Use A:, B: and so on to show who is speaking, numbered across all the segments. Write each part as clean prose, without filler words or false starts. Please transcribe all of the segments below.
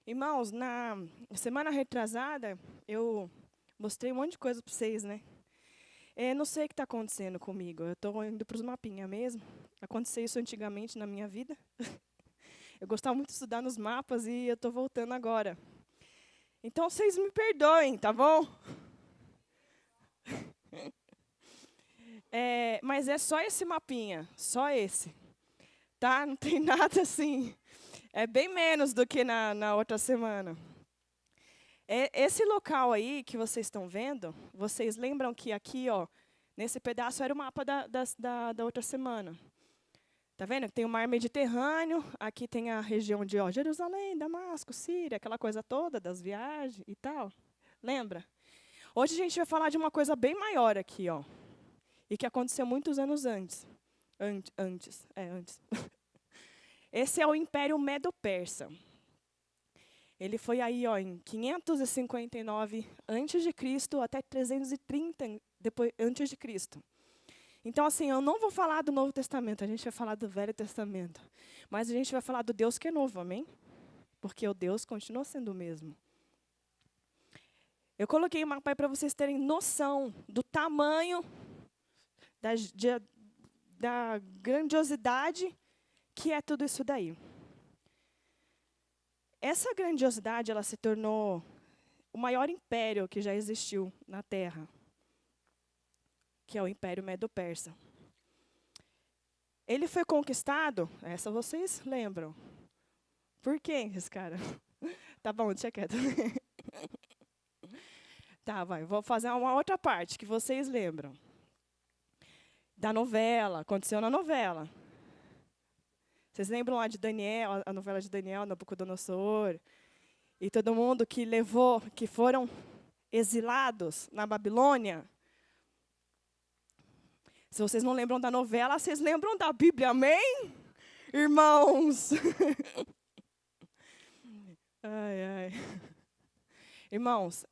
A: Irmãos, na semana retrasada, eu mostrei um monte de coisa para vocês, né? Não sei o que está acontecendo comigo. Eu estou indo para os mapinhas mesmo. Aconteceu isso antigamente na minha vida. Eu gostava muito de estudar nos mapas e eu estou voltando agora. Então, vocês me perdoem, tá bom? Mas é só esse mapinha, só esse. Tá? Não tem nada assim. É bem menos do que na outra semana. Esse local aí que vocês estão vendo, vocês lembram que aqui, ó, nesse pedaço era o mapa da outra semana. Tá vendo? Tem o mar Mediterrâneo, aqui tem a região de Jerusalém, Damasco, Síria, aquela coisa toda das viagens e tal. Lembra? Hoje a gente vai falar de uma coisa bem maior aqui, ó. E que aconteceu muitos anos antes. Antes. Esse é o Império Medo-Persa. Ele foi aí, ó, em 559 a.C. até 330 depois antes de Cristo. Então, assim, eu não vou falar do Novo Testamento, a gente vai falar do Velho Testamento. Mas a gente vai falar do Deus que é novo, amém? Porque o Deus continua sendo o mesmo. Eu coloquei um mapa aí para vocês terem noção do tamanho, da grandiosidade que é tudo isso daí. Essa grandiosidade, ela se tornou o maior império que já existiu na Terra, que é o Império Medo-Persa. Ele foi conquistado, essa vocês lembram. Por quem, esse cara? Tá bom, deixa quieto. Tá, vou fazer uma outra parte que vocês lembram. Da novela, aconteceu na novela. Vocês lembram lá de Daniel, a novela de Daniel, Nabucodonosor? E todo mundo que foram exilados na Babilônia? Se vocês não lembram da novela, vocês lembram da Bíblia, amém? Irmãos! Ai. Irmãos,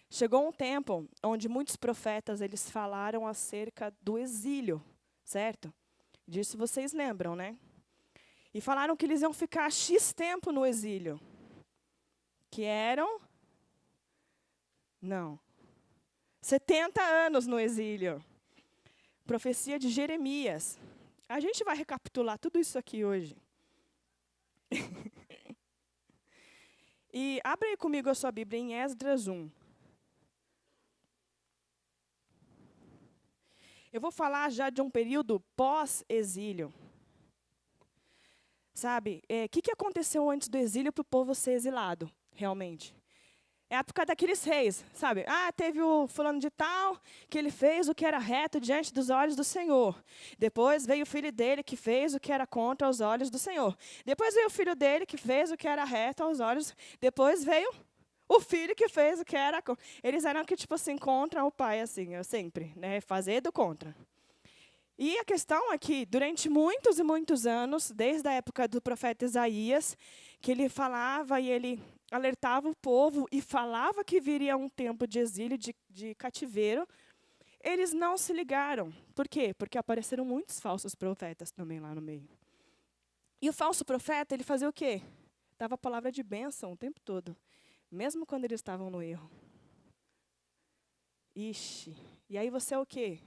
A: chegou um tempo onde muitos profetas eles falaram acerca do exílio, certo? Disso vocês lembram, né? E falaram que eles iam ficar X tempo no exílio. Que eram? Não. 70 anos no exílio. Profecia de Jeremias. A gente vai recapitular tudo isso aqui hoje. E abre aí comigo a sua Bíblia em Esdras 1. Eu vou falar já de um período pós-exílio. Sabe, o que aconteceu antes do exílio para o povo ser exilado, realmente? É a época daqueles reis, sabe? Teve o fulano de tal, que ele fez o que era reto diante dos olhos do Senhor. Depois veio o filho dele, que fez o que era contra os olhos do Senhor. Depois veio o filho dele, que fez o que era reto aos olhos. Depois veio o filho que fez o que era contra. Eles eram que, tipo assim, contra o pai, assim, eu sempre, né? Fazer do contra. E a questão é que, durante muitos e muitos anos, desde a época do profeta Isaías, que ele falava e ele alertava o povo e falava que viria um tempo de exílio, de cativeiro, eles não se ligaram. Por quê? Porque apareceram muitos falsos profetas também lá no meio. E o falso profeta, ele fazia o quê? Dava a palavra de bênção o tempo todo, mesmo quando eles estavam no erro. Ixi, e aí você é o quê?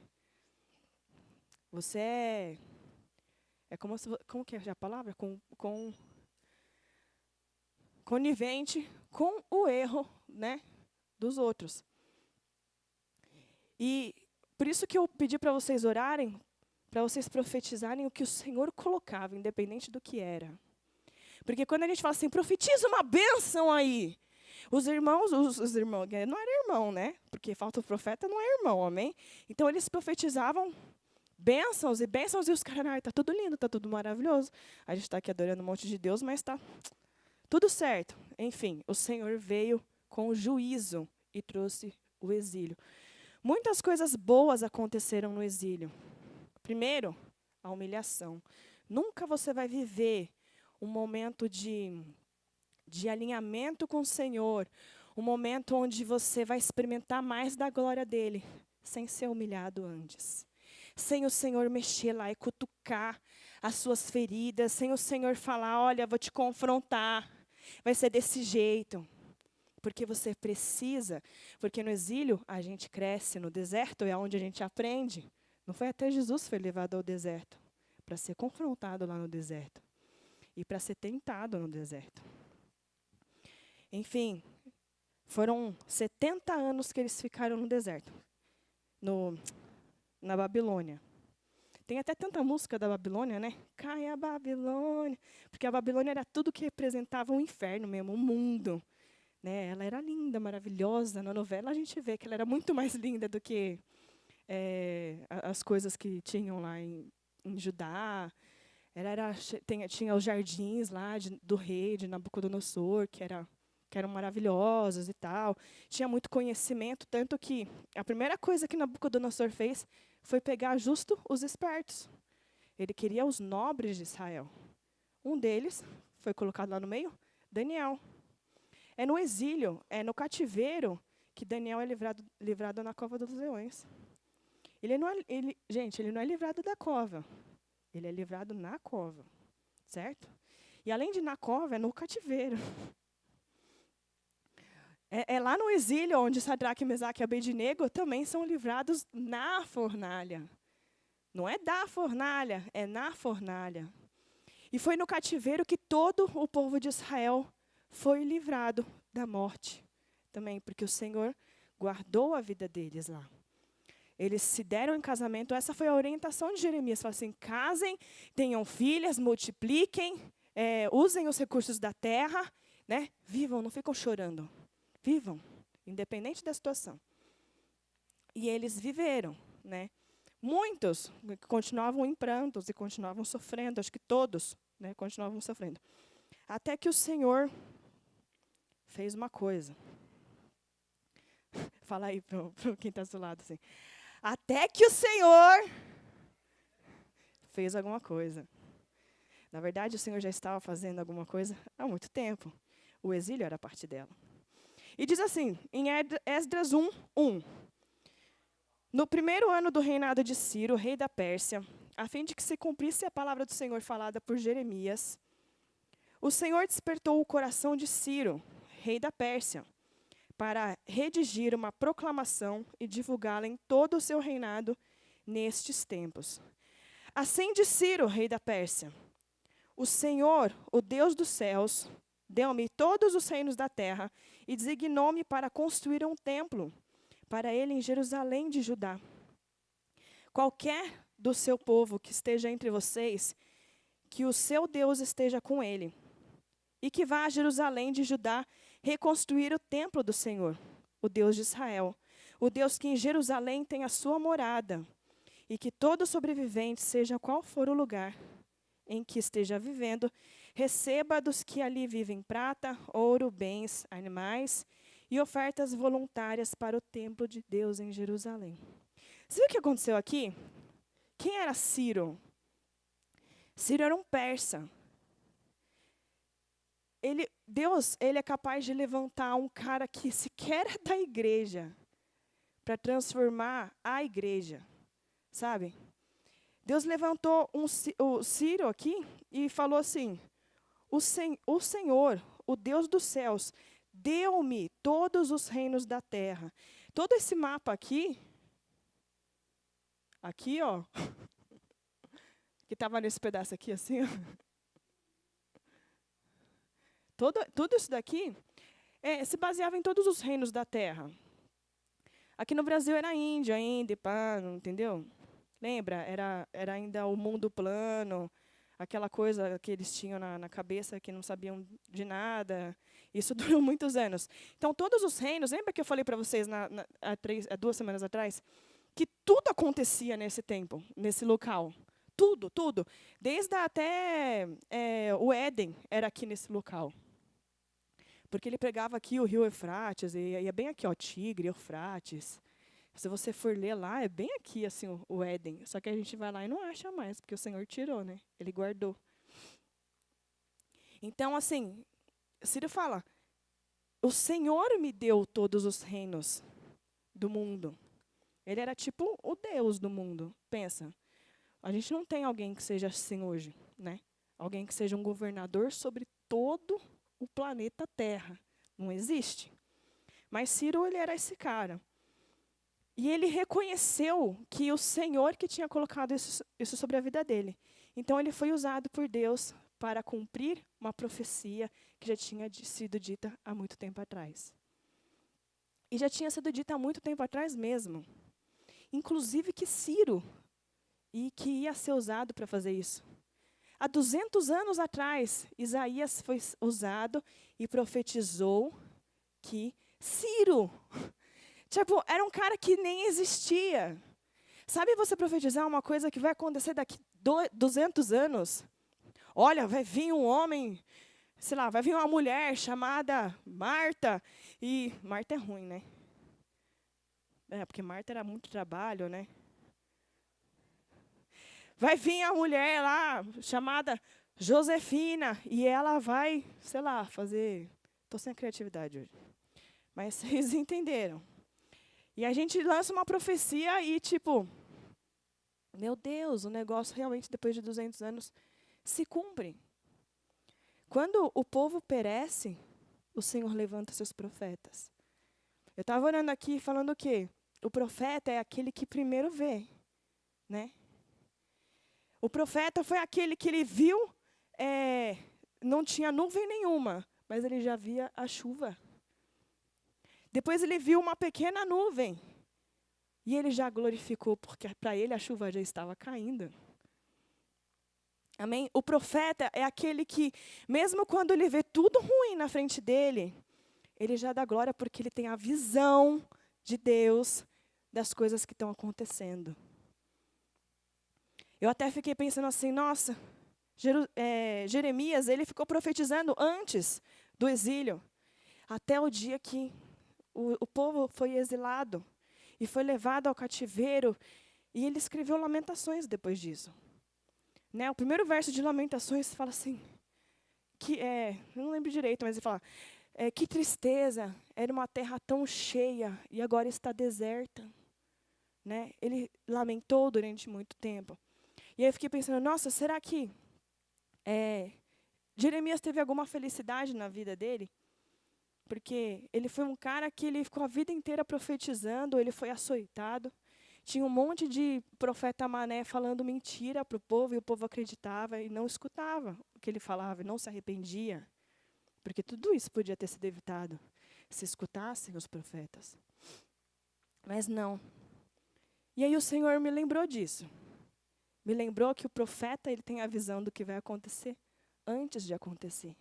A: Você é como que é a palavra? Conivente com o erro, né, dos outros. E por isso que eu pedi para vocês orarem, para vocês profetizarem o que o Senhor colocava, independente do que era. Porque quando a gente fala assim, profetiza uma bênção aí, os irmãos, não era irmão, né? Porque falta o profeta, não é irmão, amém? Então eles profetizavam bênçãos e os caras, tá tudo lindo, tá tudo maravilhoso. A gente está aqui adorando um monte de Deus, mas está tudo certo. Enfim, o Senhor veio com o juízo e trouxe o exílio. Muitas coisas boas aconteceram no exílio. Primeiro, a humilhação. Nunca você vai viver um momento de alinhamento com o Senhor, um momento onde você vai experimentar mais da glória dele, sem ser humilhado antes. Sem o Senhor mexer lá e cutucar as suas feridas, sem o Senhor falar, olha, vou te confrontar. vai ser desse jeito. Porque você precisa, porque no exílio a gente cresce, no deserto é onde a gente aprende. Não foi até Jesus foi levado ao deserto, para ser confrontado lá no deserto. E para ser tentado no deserto. Enfim, foram 70 anos que eles ficaram no deserto, na Babilônia. Tem até tanta música da Babilônia, né? Cai a Babilônia. Porque a Babilônia era tudo que representava o inferno mesmo, o mundo. Né? Ela era linda, maravilhosa. Na novela a gente vê que ela era muito mais linda do que as coisas que tinham lá em Judá. Tinha os jardins lá do rei, de Nabucodonosor, que eram maravilhosos e tal. Tinha muito conhecimento, tanto que a primeira coisa que Nabucodonosor fez foi pegar justo os espertos. Ele queria os nobres de Israel. Um deles foi colocado lá no meio, Daniel. É no exílio, é no cativeiro, que Daniel é livrado na cova dos leões. Gente, ele não é livrado da cova. Ele é livrado na cova, certo? E além de na cova, é no cativeiro. É lá no exílio onde Sadraque, Mesaque e Abednego também são livrados na fornalha. Não é da fornalha, é na fornalha. E foi no cativeiro que todo o povo de Israel foi livrado da morte. Também, porque o Senhor guardou a vida deles lá. Eles se deram em casamento. Essa foi a orientação de Jeremias. Falou assim, casem, tenham filhas, multipliquem, usem os recursos da terra, né? Vivam, não ficam chorando. Vivam, independente da situação. E eles viveram, né? Muitos continuavam em prantos e continuavam sofrendo. Acho que todos, né, continuavam sofrendo. Até que o Senhor fez uma coisa. Fala aí para quem está do seu lado, assim. Até que o Senhor fez alguma coisa. Na verdade, o Senhor já estava fazendo alguma coisa há muito tempo. O exílio era parte dela. E diz assim, em Esdras 1:1. No primeiro ano do reinado de Ciro, rei da Pérsia, a fim de que se cumprisse a palavra do Senhor falada por Jeremias, o Senhor despertou o coração de Ciro, rei da Pérsia, para redigir uma proclamação e divulgá-la em todo o seu reinado nestes tempos. Assim diz Ciro, rei da Pérsia: o Senhor, o Deus dos céus, deu-me todos os reinos da terra e designou-me para construir um templo para ele em Jerusalém de Judá. Qualquer do seu povo que esteja entre vocês, que o seu Deus esteja com ele, e que vá a Jerusalém de Judá reconstruir o templo do Senhor, o Deus de Israel, o Deus que em Jerusalém tem a sua morada, e que todo sobrevivente, seja qual for o lugar em que esteja vivendo, receba dos que ali vivem prata, ouro, bens, animais e ofertas voluntárias para o templo de Deus em Jerusalém. Você viu o que aconteceu aqui? Quem era Ciro? Ciro era um persa. Deus é capaz de levantar um cara que sequer é da igreja para transformar a igreja, sabe? Deus levantou o Ciro aqui e falou assim, o Senhor, o Deus dos céus, deu-me todos os reinos da terra. Todo esse mapa aqui, ó, que estava nesse pedaço aqui, assim, ó. Tudo isso daqui se baseava em todos os reinos da terra. Aqui no Brasil era a Índia ainda, pá, entendeu? Lembra? Era ainda o mundo plano, aquela coisa que eles tinham na cabeça que não sabiam de nada. Isso durou muitos anos. Então, todos os reinos, lembra que eu falei para vocês há 2 semanas atrás? Que tudo acontecia nesse tempo, nesse local. Tudo, tudo. Desde até o Éden era aqui nesse local. Porque ele pegava aqui o rio Eufrates, e é bem aqui, ó, Tigre, Eufrates. Se você for ler lá, é bem aqui, assim, o Éden. Só que a gente vai lá e não acha mais, porque o Senhor tirou, né? Ele guardou. Então, assim, Ciro fala, o Senhor me deu todos os reinos do mundo. Ele era tipo o Deus do mundo. Pensa, a gente não tem alguém que seja assim hoje, né? Alguém que seja um governador sobre todo o planeta Terra. Não existe. Mas Ciro, ele era esse cara. E ele reconheceu que o Senhor que tinha colocado isso sobre a vida dele. Então, ele foi usado por Deus para cumprir uma profecia que já tinha sido dita há muito tempo atrás. E já tinha sido dita há muito tempo atrás mesmo. Inclusive que Ciro, e que ia ser usado para fazer isso. Há 200 anos atrás, Isaías foi usado e profetizou que Ciro, tipo, era um cara que nem existia. Sabe você profetizar uma coisa que vai acontecer daqui 200 anos? Olha, vai vir um homem, sei lá, vai vir uma mulher chamada Marta. E Marta é ruim, né? Porque Marta era muito trabalho, né? Vai vir a mulher lá, chamada Josefina, e ela vai, sei lá, fazer... Estou sem criatividade hoje. Mas vocês entenderam. E a gente lança uma profecia e, tipo, meu Deus, o negócio realmente, depois de 200 anos, se cumpre. Quando o povo perece, o Senhor levanta seus profetas. Eu estava orando aqui falando o quê? O profeta é aquele que primeiro vê, né? O profeta foi aquele que ele viu, não tinha nuvem nenhuma, mas ele já via a chuva. Depois ele viu uma pequena nuvem, e ele já glorificou, porque para ele a chuva já estava caindo. Amém? O profeta é aquele que, mesmo quando ele vê tudo ruim na frente dele, ele já dá glória porque ele tem a visão de Deus das coisas que estão acontecendo. Eu até fiquei pensando assim, nossa, Jeremias, ele ficou profetizando antes do exílio, até o dia que o povo foi exilado e foi levado ao cativeiro, e ele escreveu Lamentações depois disso. Né, o primeiro verso de Lamentações fala assim, eu não lembro direito, mas ele fala, que tristeza, era uma terra tão cheia e agora está deserta. Né? Ele lamentou durante muito tempo. E aí eu fiquei pensando, nossa, será que Jeremias teve alguma felicidade na vida dele? Porque ele foi um cara que ele ficou a vida inteira profetizando, ele foi açoitado. Tinha um monte de profeta mané falando mentira para o povo, e o povo acreditava e não escutava o que ele falava, e não se arrependia. Porque tudo isso podia ter sido evitado se escutassem os profetas. Mas não. E aí o Senhor me lembrou disso. Me lembrou que o profeta ele tem a visão do que vai acontecer antes de acontecer.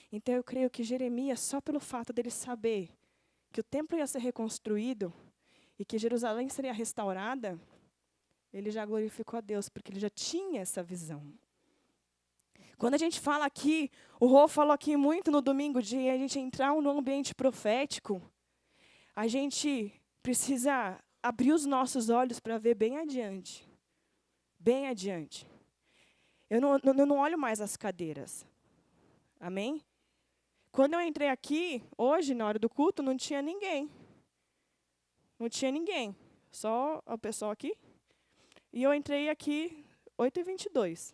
A: Então eu creio que Jeremias, só pelo fato dele saber que o templo ia ser reconstruído e que Jerusalém seria restaurada, ele já glorificou a Deus, porque ele já tinha essa visão. Quando a gente fala aqui, o Rô falou aqui muito no domingo, de a gente entrar no ambiente profético, a gente precisa abrir os nossos olhos para ver bem adiante. Bem adiante. Eu não olho mais as cadeiras. Amém? Quando eu entrei aqui, hoje, na hora do culto, não tinha ninguém. Não tinha ninguém. Só o pessoal aqui. E eu entrei aqui 8h22.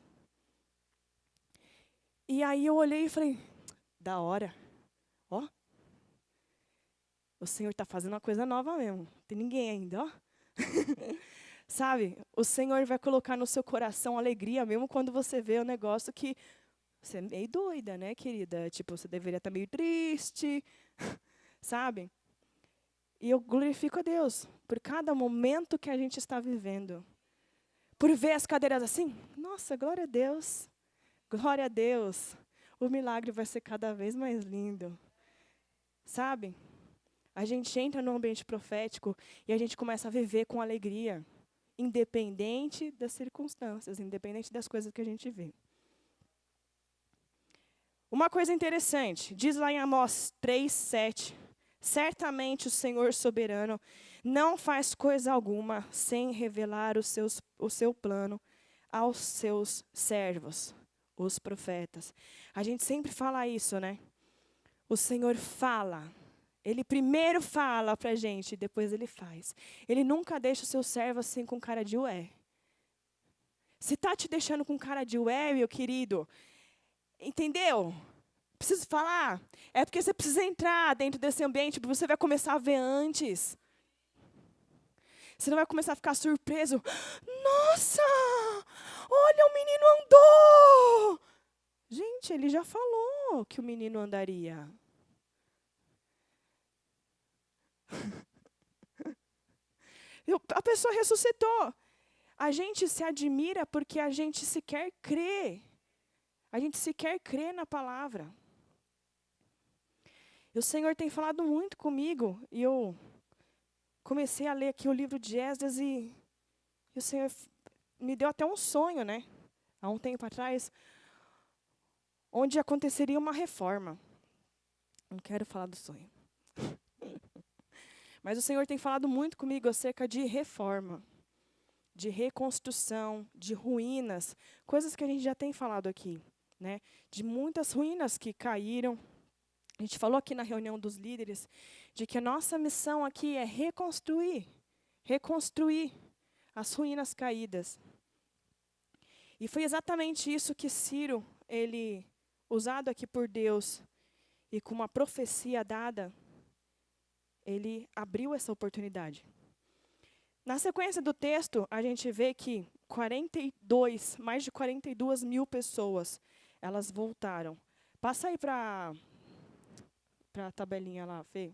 A: E aí eu olhei e falei, da hora. Ó. O Senhor está fazendo uma coisa nova mesmo. Não tem ninguém ainda, ó. Sabe? O Senhor vai colocar no seu coração alegria, mesmo quando você vê o negócio que você é meio doida, né, querida? Tipo, você deveria estar meio triste, sabe? E eu glorifico a Deus por cada momento que a gente está vivendo. Por ver as cadeiras assim, nossa, glória a Deus. Glória a Deus. O milagre vai ser cada vez mais lindo. Sabe? A gente entra no ambiente profético e a gente começa a viver com alegria, independente das circunstâncias, independente das coisas que a gente vê. Uma coisa interessante, diz lá em Amós 3:7, certamente o Senhor soberano não faz coisa alguma sem revelar o seu plano aos seus servos, os profetas. A gente sempre fala isso, né? O Senhor fala. Ele primeiro fala para a gente, depois ele faz. Ele nunca deixa o seu servo assim com cara de ué. Se está te deixando com cara de ué, meu querido, entendeu? preciso falar? É porque você precisa entrar dentro desse ambiente, porque você vai começar a ver antes. Você não vai começar a ficar surpreso. Nossa! Olha, o menino andou! Gente, ele já falou que o menino andaria. A pessoa ressuscitou. A gente se admira porque a gente sequer crê. A gente sequer crê na palavra. E o Senhor tem falado muito comigo. E eu comecei a ler aqui o livro de Esdras e o Senhor me deu até um sonho, né? Há um tempo atrás, onde aconteceria uma reforma. Não quero falar do sonho. Mas o Senhor tem falado muito comigo acerca de reforma, de reconstrução, de ruínas, coisas que a gente já tem falado aqui, né? De muitas ruínas que caíram. A gente falou aqui na reunião dos líderes de que a nossa missão aqui é reconstruir as ruínas caídas. E foi exatamente isso que Ciro, ele, usado aqui por Deus, e com uma profecia dada, ele abriu essa oportunidade. Na sequência do texto, a gente vê que mais de 42 mil pessoas, elas voltaram. Passa aí para a tabelinha lá, Fê.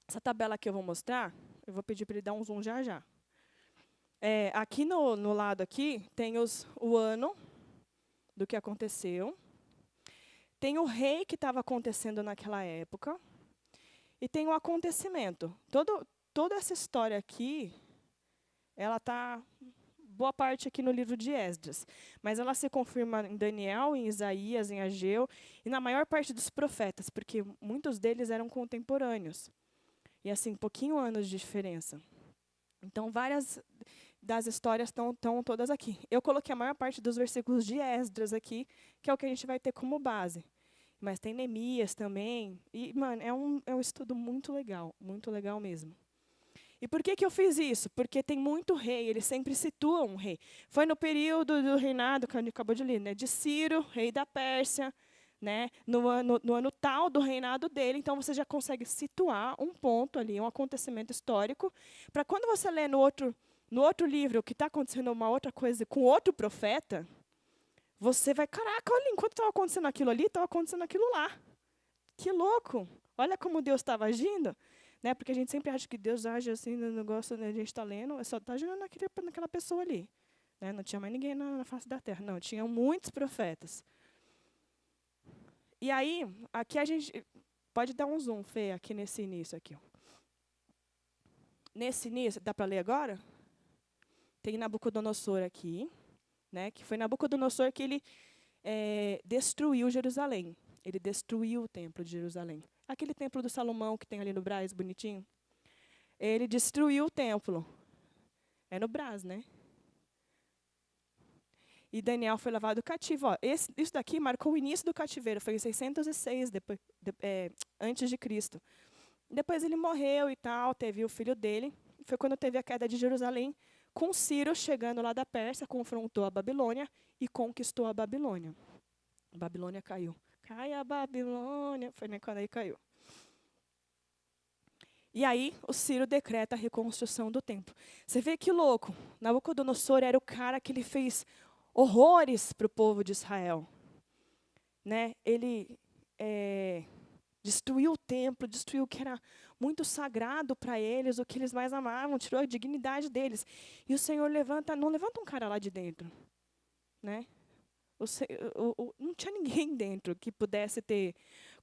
A: Essa tabela que eu vou mostrar, eu vou pedir para ele dar um zoom já já. Aqui no lado aqui, tem o ano do que aconteceu. Tem o rei que estava acontecendo naquela época. E tem o acontecimento. Toda essa história aqui, ela está, boa parte aqui no livro de Esdras. Mas ela se confirma em Daniel, em Isaías, em Ageu, e na maior parte dos profetas, porque muitos deles eram contemporâneos. E assim, pouquinho anos de diferença. Então, várias das histórias estão todas aqui. Eu coloquei a maior parte dos versículos de Esdras aqui, que é o que a gente vai ter como base. Mas tem Neemias também. E, mano, é um estudo muito legal mesmo. E por que eu fiz isso? Porque tem muito rei, ele sempre situa um rei. Foi no período do reinado, que a gente acabou de ler, né, de Ciro, rei da Pérsia, né, no ano tal do reinado dele. Então, você já consegue situar um ponto ali, um acontecimento histórico, para quando você lê no outro livro que está acontecendo uma outra coisa com outro profeta, você vai, caraca, olha, enquanto estava acontecendo aquilo ali, estava acontecendo aquilo lá. Que louco! Olha como Deus estava agindo. Né? Porque a gente sempre acha que Deus age assim no negócio, né, a gente está lendo, só está agindo naquela pessoa ali. Né? Não tinha mais ninguém na face da terra. Não, tinham muitos profetas. E aí, aqui a gente pode dar um zoom, Fê, aqui nesse início aqui. Ó. Nesse início, dá para ler agora? Tem Nabucodonosor aqui, né? Que foi Nabucodonosor que ele destruiu Jerusalém. Ele destruiu o templo de Jerusalém. Aquele templo do Salomão que tem ali no Brás, bonitinho. Ele destruiu o templo. É no Brás, né? E Daniel foi levado cativo. Ó, isso daqui marcou o início do cativeiro. Foi em 606 antes de Cristo. Depois ele morreu e tal, teve o filho dele. Foi quando teve a queda de Jerusalém, com Ciro chegando lá da Pérsia, confrontou a Babilônia e conquistou a Babilônia. A Babilônia caiu. Cai a Babilônia. Foi quando aí caiu. E aí, o Ciro decreta a reconstrução do templo. Você vê que louco. Nabucodonosor era o cara que ele fez horrores para o povo de Israel. Né? Ele destruiu o templo, destruiu o que era muito sagrado para eles, o que eles mais amavam, tirou a dignidade deles. E o Senhor não levanta um cara lá de dentro. Né? Não tinha ninguém dentro que pudesse ter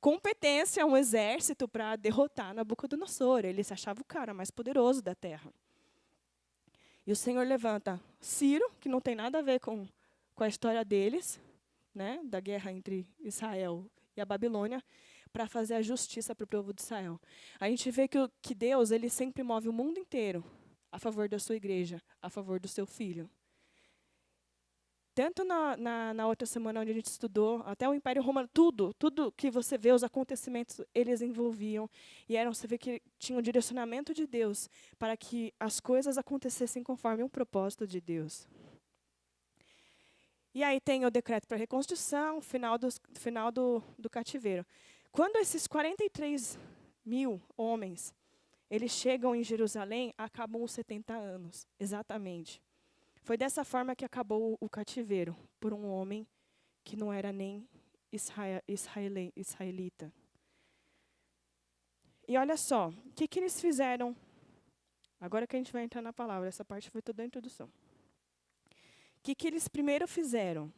A: competência, um exército para derrotar Nabucodonosor. Ele se achava o cara mais poderoso da terra. E o Senhor levanta Ciro, que não tem nada a ver com a história deles, né, da guerra entre Israel e a Babilônia, para fazer a justiça para o povo de Israel. A gente vê que Deus ele sempre move o mundo inteiro a favor da sua igreja, a favor do seu filho. Tanto na outra semana onde a gente estudou, até o Império Romano, tudo que você vê, os acontecimentos, eles envolviam. E você vê que tinha um direcionamento de Deus para que as coisas acontecessem conforme um propósito de Deus. E aí tem o decreto para reconstrução, final do cativeiro. Quando esses 43.000 homens, eles chegam em Jerusalém, acabam os 70 anos, exatamente. Foi dessa forma que acabou o cativeiro, por um homem que não era nem israelita. E olha só, o que eles fizeram? Agora que a gente vai entrar na palavra, essa parte foi toda a introdução. O que eles primeiro fizeram?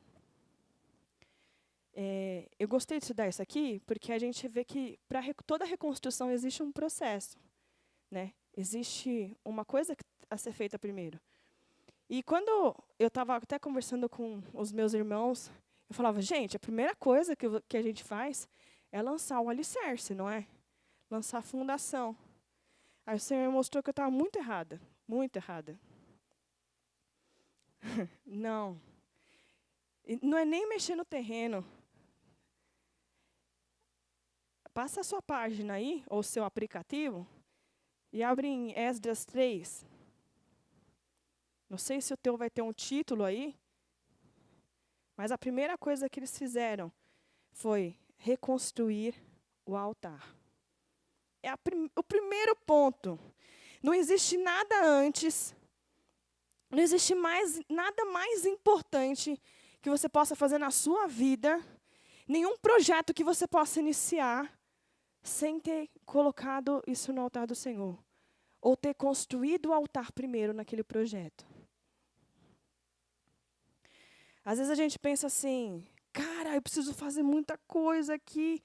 A: Eu gostei de estudar isso aqui, porque a gente vê que para toda reconstrução existe um processo, né? Existe uma coisa a ser feita primeiro. E quando eu estava até conversando com os meus irmãos, eu falava, gente, a primeira coisa que a gente faz é lançar o alicerce, não é? Lançar a fundação. Aí o Senhor mostrou que eu estava muito errada, muito errada. Não. Não é nem mexer no terreno. Passa a sua página aí, ou seu aplicativo, e abre em Esdras 3. Não sei se o teu vai ter um título aí, mas a primeira coisa que eles fizeram foi reconstruir o altar. É o primeiro ponto. Não existe nada antes, não existe nada mais importante que você possa fazer na sua vida, nenhum projeto que você possa iniciar sem ter colocado isso no altar do Senhor, ou ter construído o altar primeiro naquele projeto. Às vezes a gente pensa assim, cara, eu preciso fazer muita coisa aqui,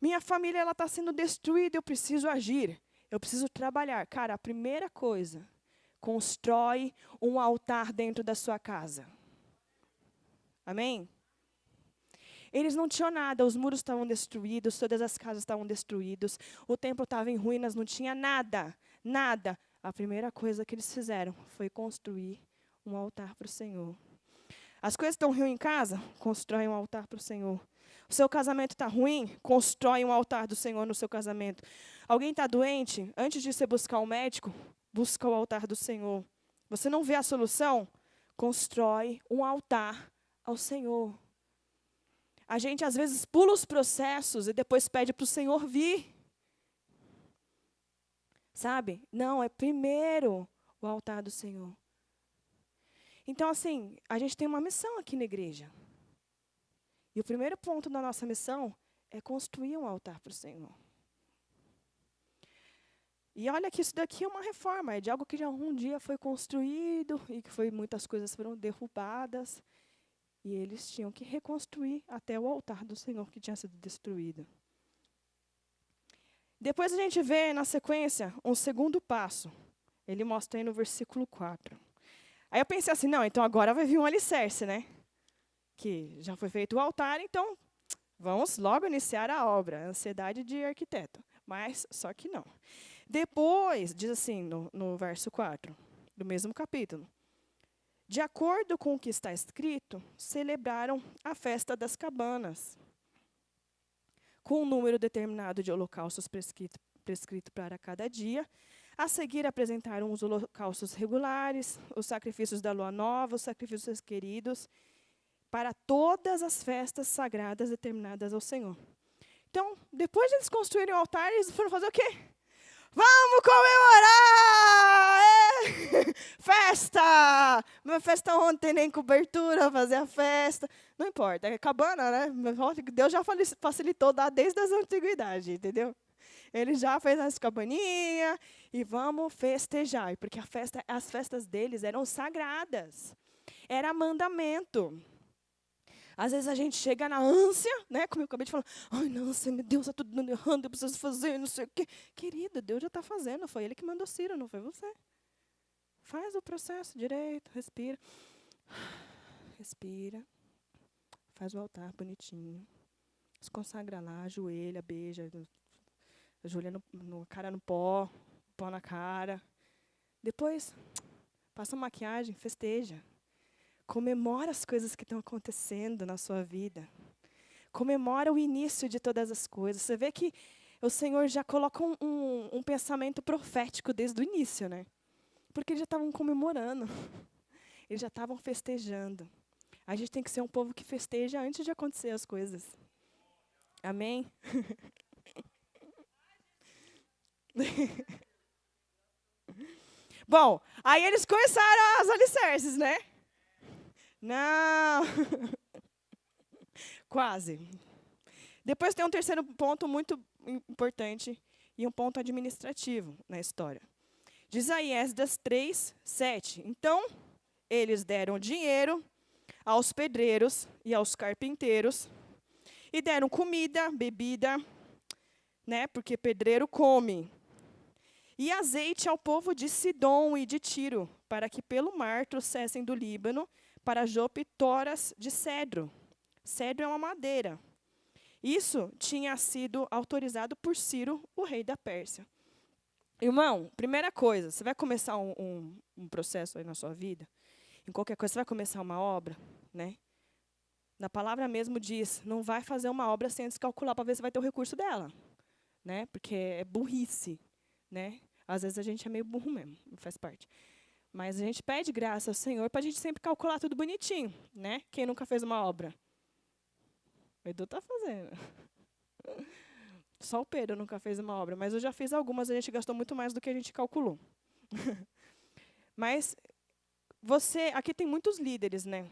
A: minha família está sendo destruída, eu preciso agir, eu preciso trabalhar. Cara, a primeira coisa, constrói um altar dentro da sua casa. Amém? Eles não tinham nada, os muros estavam destruídos, todas as casas estavam destruídas, o templo estava em ruínas, não tinha nada, nada. A primeira coisa que eles fizeram foi construir um altar para o Senhor. As coisas estão ruins em casa? Constrói um altar para o Senhor. O seu casamento está ruim? Constrói um altar do Senhor no seu casamento. Alguém está doente? Antes de você buscar um médico, busca o altar do Senhor. Você não vê a solução? Constrói um altar ao Senhor. A gente, às vezes, pula os processos e depois pede para o Senhor vir. Sabe? Não, é primeiro o altar do Senhor. Então, assim, a gente tem uma missão aqui na igreja. E o primeiro ponto da nossa missão é construir um altar para o Senhor. E olha que isso daqui é uma reforma, é de algo que já um dia foi construído e que muitas coisas foram derrubadas. E eles tinham que reconstruir até o altar do Senhor que tinha sido destruído. Depois a gente vê na sequência um segundo passo. Ele mostra aí no versículo 4. Aí eu pensei assim, não, então agora vai vir um alicerce, né? Que já foi feito o altar, então vamos logo iniciar a obra. Ansiedade de arquiteto. Mas só que não. Depois, diz assim no verso 4, do mesmo capítulo. De acordo com o que está escrito, celebraram a festa das cabanas, com um número determinado de holocaustos prescrito para cada dia. A seguir, apresentaram os holocaustos regulares, os sacrifícios da lua nova, os sacrifícios queridos, para todas as festas sagradas determinadas ao Senhor. Então, depois de eles construírem o altar, eles foram fazer o quê? Vamos comemorar! Festa! Uma festa onde tem nem cobertura, fazer a festa. Não importa, é cabana, né? Deus já facilitou desde as antiguidades, entendeu? Ele já fez as cabaninhas e vamos festejar. Porque as festas deles eram sagradas. Era mandamento. Às vezes a gente chega na ânsia, né? Como eu acabei de falar. Ai, nossa, meu Deus, está tudo dando errado, eu preciso fazer, não sei o quê. Querida, Deus já está fazendo. Foi Ele que mandou Ciro, não foi você. Faz o processo direito, respira. Respira. Faz o altar bonitinho. Se consagra lá, ajoelha, beija. Ajoelha cara no pó na cara. Depois, passa maquiagem, festeja. Comemora as coisas que estão acontecendo na sua vida. Comemora o início de todas as coisas. Você vê que o Senhor já coloca um pensamento profético desde o início, né? Porque eles já estavam comemorando. Eles já estavam festejando. A gente tem que ser um povo que festeja antes de acontecer as coisas. Amém? Bom, aí eles começaram as alicerces, né? Não. Quase. Depois tem um terceiro ponto muito importante e um ponto administrativo na história. Diz aí Esdras 3, 7. Então, eles deram dinheiro aos pedreiros e aos carpinteiros e deram comida, bebida, né? Porque pedreiro come. E azeite ao povo de Sidom e de Tiro, para que pelo mar trouxessem do Líbano para Jope toras de cedro. Cedro é uma madeira. Isso tinha sido autorizado por Ciro, o rei da Pérsia. Irmão, primeira coisa, você vai começar um processo aí na sua vida, em qualquer coisa, você vai começar uma obra, né? Na palavra mesmo diz, não vai fazer uma obra sem antes calcular para ver se vai ter o recurso dela, né? Porque é burrice, né? Às vezes a gente é meio burro mesmo, faz parte. Mas a gente pede graça ao Senhor para a gente sempre calcular tudo bonitinho, né? Quem nunca fez uma obra? O Edu está fazendo. Só o Pedro nunca fez uma obra, mas eu já fiz algumas, a gente gastou muito mais do que a gente calculou. Mas aqui tem muitos líderes, né?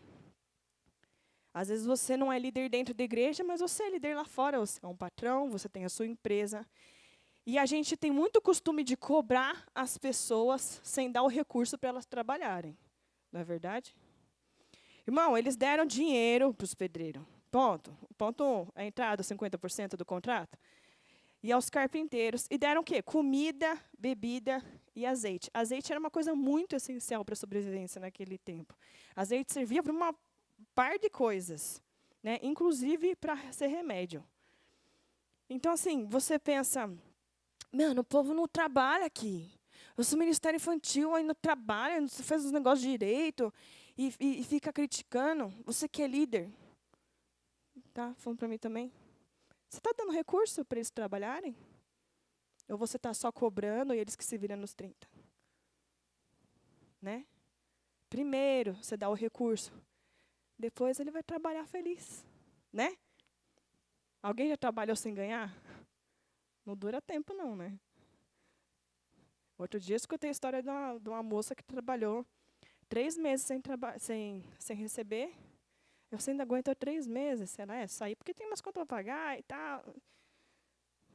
A: Às vezes você não é líder dentro da igreja, mas você é líder lá fora, você é um patrão, você tem a sua empresa. E a gente tem muito costume de cobrar as pessoas sem dar o recurso para elas trabalharem. Não é verdade? Irmão, eles deram dinheiro para os pedreiros. Ponto. Ponto 1, a entrada, 50% do contrato. E aos carpinteiros. E deram o quê? Comida, bebida e azeite. Azeite era uma coisa muito essencial para a sobrevivência naquele tempo. Azeite servia para uma par de coisas, né? Inclusive para ser remédio. Então, assim, você pensa, mano, o povo não trabalha aqui. Eu sou ministério infantil, aí não trabalha, não faz os negócios direito e fica criticando. Você que é líder. Tá? Falando para mim também. Você está dando recurso para eles trabalharem? Ou você está só cobrando e eles que se viram nos 30? Né? Primeiro, você dá o recurso. Depois ele vai trabalhar feliz. Né? Alguém já trabalhou sem ganhar? Não dura tempo, não, né? Outro dia eu escutei a história de uma moça que trabalhou 3 meses sem receber. Você ainda aguentou 3 meses, será? Sair porque tem umas contas para pagar e tal.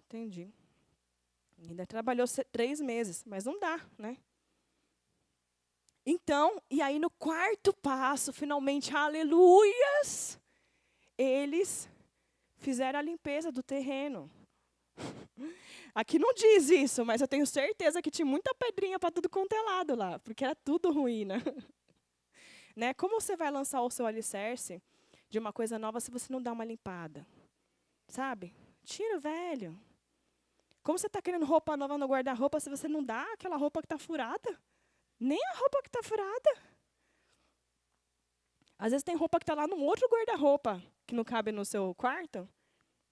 A: Entendi. Ainda trabalhou 3 meses, mas não dá, né? Então, e aí no quarto passo, finalmente, aleluias, eles fizeram a limpeza do terreno. Aqui não diz isso, mas eu tenho certeza que tinha muita pedrinha para tudo quanto é lado lá, porque era tudo ruína. Né? Como você vai lançar o seu alicerce de uma coisa nova se você não dá uma limpada? Sabe? Tira o velho. Como você está querendo roupa nova no guarda-roupa se você não dá aquela roupa que está furada? Nem a roupa que está furada. Às vezes tem roupa que está lá num outro guarda-roupa, que não cabe no seu quarto.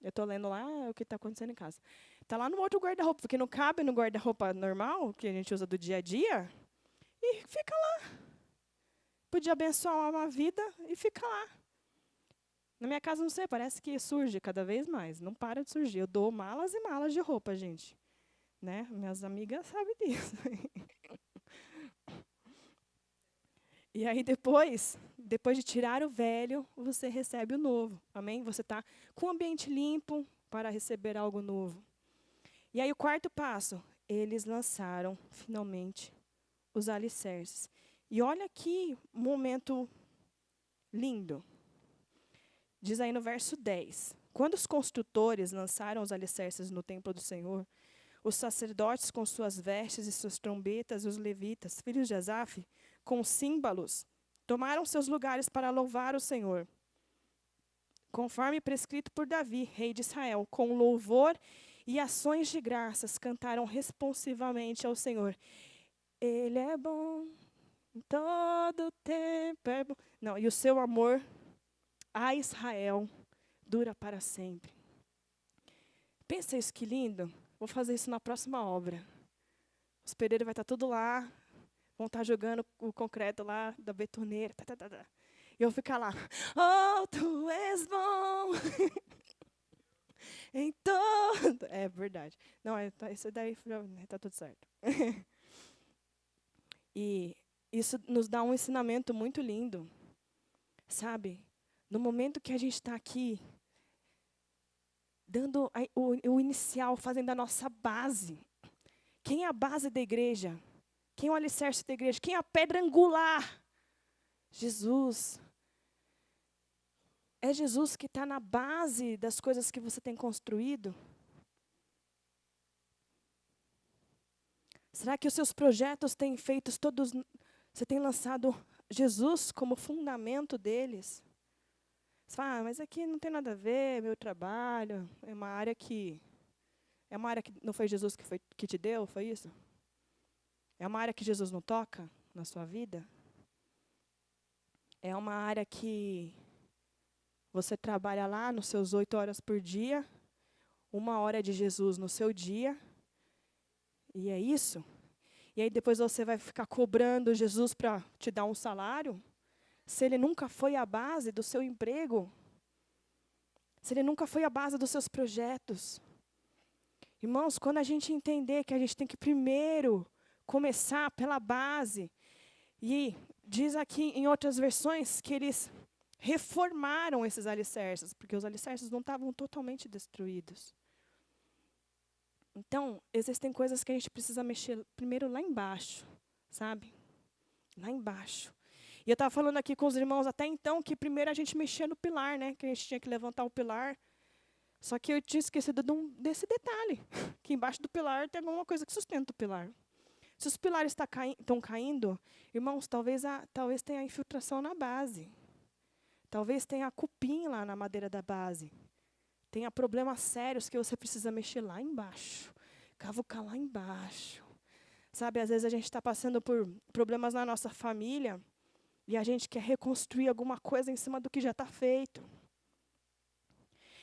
A: Eu estou lendo lá o que está acontecendo em casa. Está lá no outro guarda-roupa, porque não cabe no guarda-roupa normal, que a gente usa do dia a dia, e fica lá. Podia abençoar uma vida e fica lá. Na minha casa, não sei, parece que surge cada vez mais. Não para de surgir. Eu dou malas e malas de roupa, gente. Né? Minhas amigas sabem disso. E aí depois de tirar o velho, você recebe o novo. Amém? Você está com o ambiente limpo para receber algo novo. E aí o quarto passo, eles lançaram, finalmente, os alicerces. E olha que momento lindo. Diz aí no verso 10. Quando os construtores lançaram os alicerces no templo do Senhor, os sacerdotes com suas vestes e suas trombetas, e os levitas, filhos de Asaf, com símbolos, tomaram seus lugares para louvar o Senhor, conforme prescrito por Davi, rei de Israel, com louvor e ações de graças, cantaram responsivamente ao Senhor. Ele é bom, em todo tempo é bom. Não, e o seu amor a Israel dura para sempre. Pensa isso, que lindo. Vou fazer isso na próxima obra. Os pedreiros vão estar tudo lá, vão estar jogando o concreto lá da betoneira. E eu ficar lá, oh, tu és bom. Em todo. É verdade. Não, isso daí está tudo certo. E isso nos dá um ensinamento muito lindo. Sabe? No momento que a gente está aqui, dando o inicial, fazendo a nossa base. Quem é a base da igreja? Quem é o alicerce da igreja? Quem é a pedra angular? Jesus. É Jesus que está na base das coisas que você tem construído? Será que os seus projetos têm feitos todos... Você tem lançado Jesus como fundamento deles? Você fala, mas aqui não tem nada a ver, meu trabalho, é uma área que não foi Jesus que te deu, foi isso? É uma área que Jesus não toca na sua vida? É uma área que você trabalha lá nos seus 8 horas por dia, 1 hora de Jesus no seu dia, e é isso? E aí depois você vai ficar cobrando Jesus para te dar um salário? Se ele nunca foi a base do seu emprego? Se ele nunca foi a base dos seus projetos? Irmãos, quando a gente entender que a gente tem que primeiro começar pela base, e diz aqui em outras versões que eles reformaram esses alicerces, porque os alicerces não estavam totalmente destruídos. Então, existem coisas que a gente precisa mexer primeiro lá embaixo, sabe? Lá embaixo. E eu estava falando aqui com os irmãos até então que primeiro a gente mexia no pilar, né? Que a gente tinha que levantar o pilar. Só que eu tinha esquecido desse detalhe, que embaixo do pilar tem alguma coisa que sustenta o pilar. Se os pilares estão caindo, irmãos, talvez tenha infiltração na base. Talvez tenha cupim lá na madeira da base. Tenha problemas sérios que você precisa mexer lá embaixo. Cavucar lá embaixo. Sabe, às vezes a gente está passando por problemas na nossa família e a gente quer reconstruir alguma coisa em cima do que já está feito.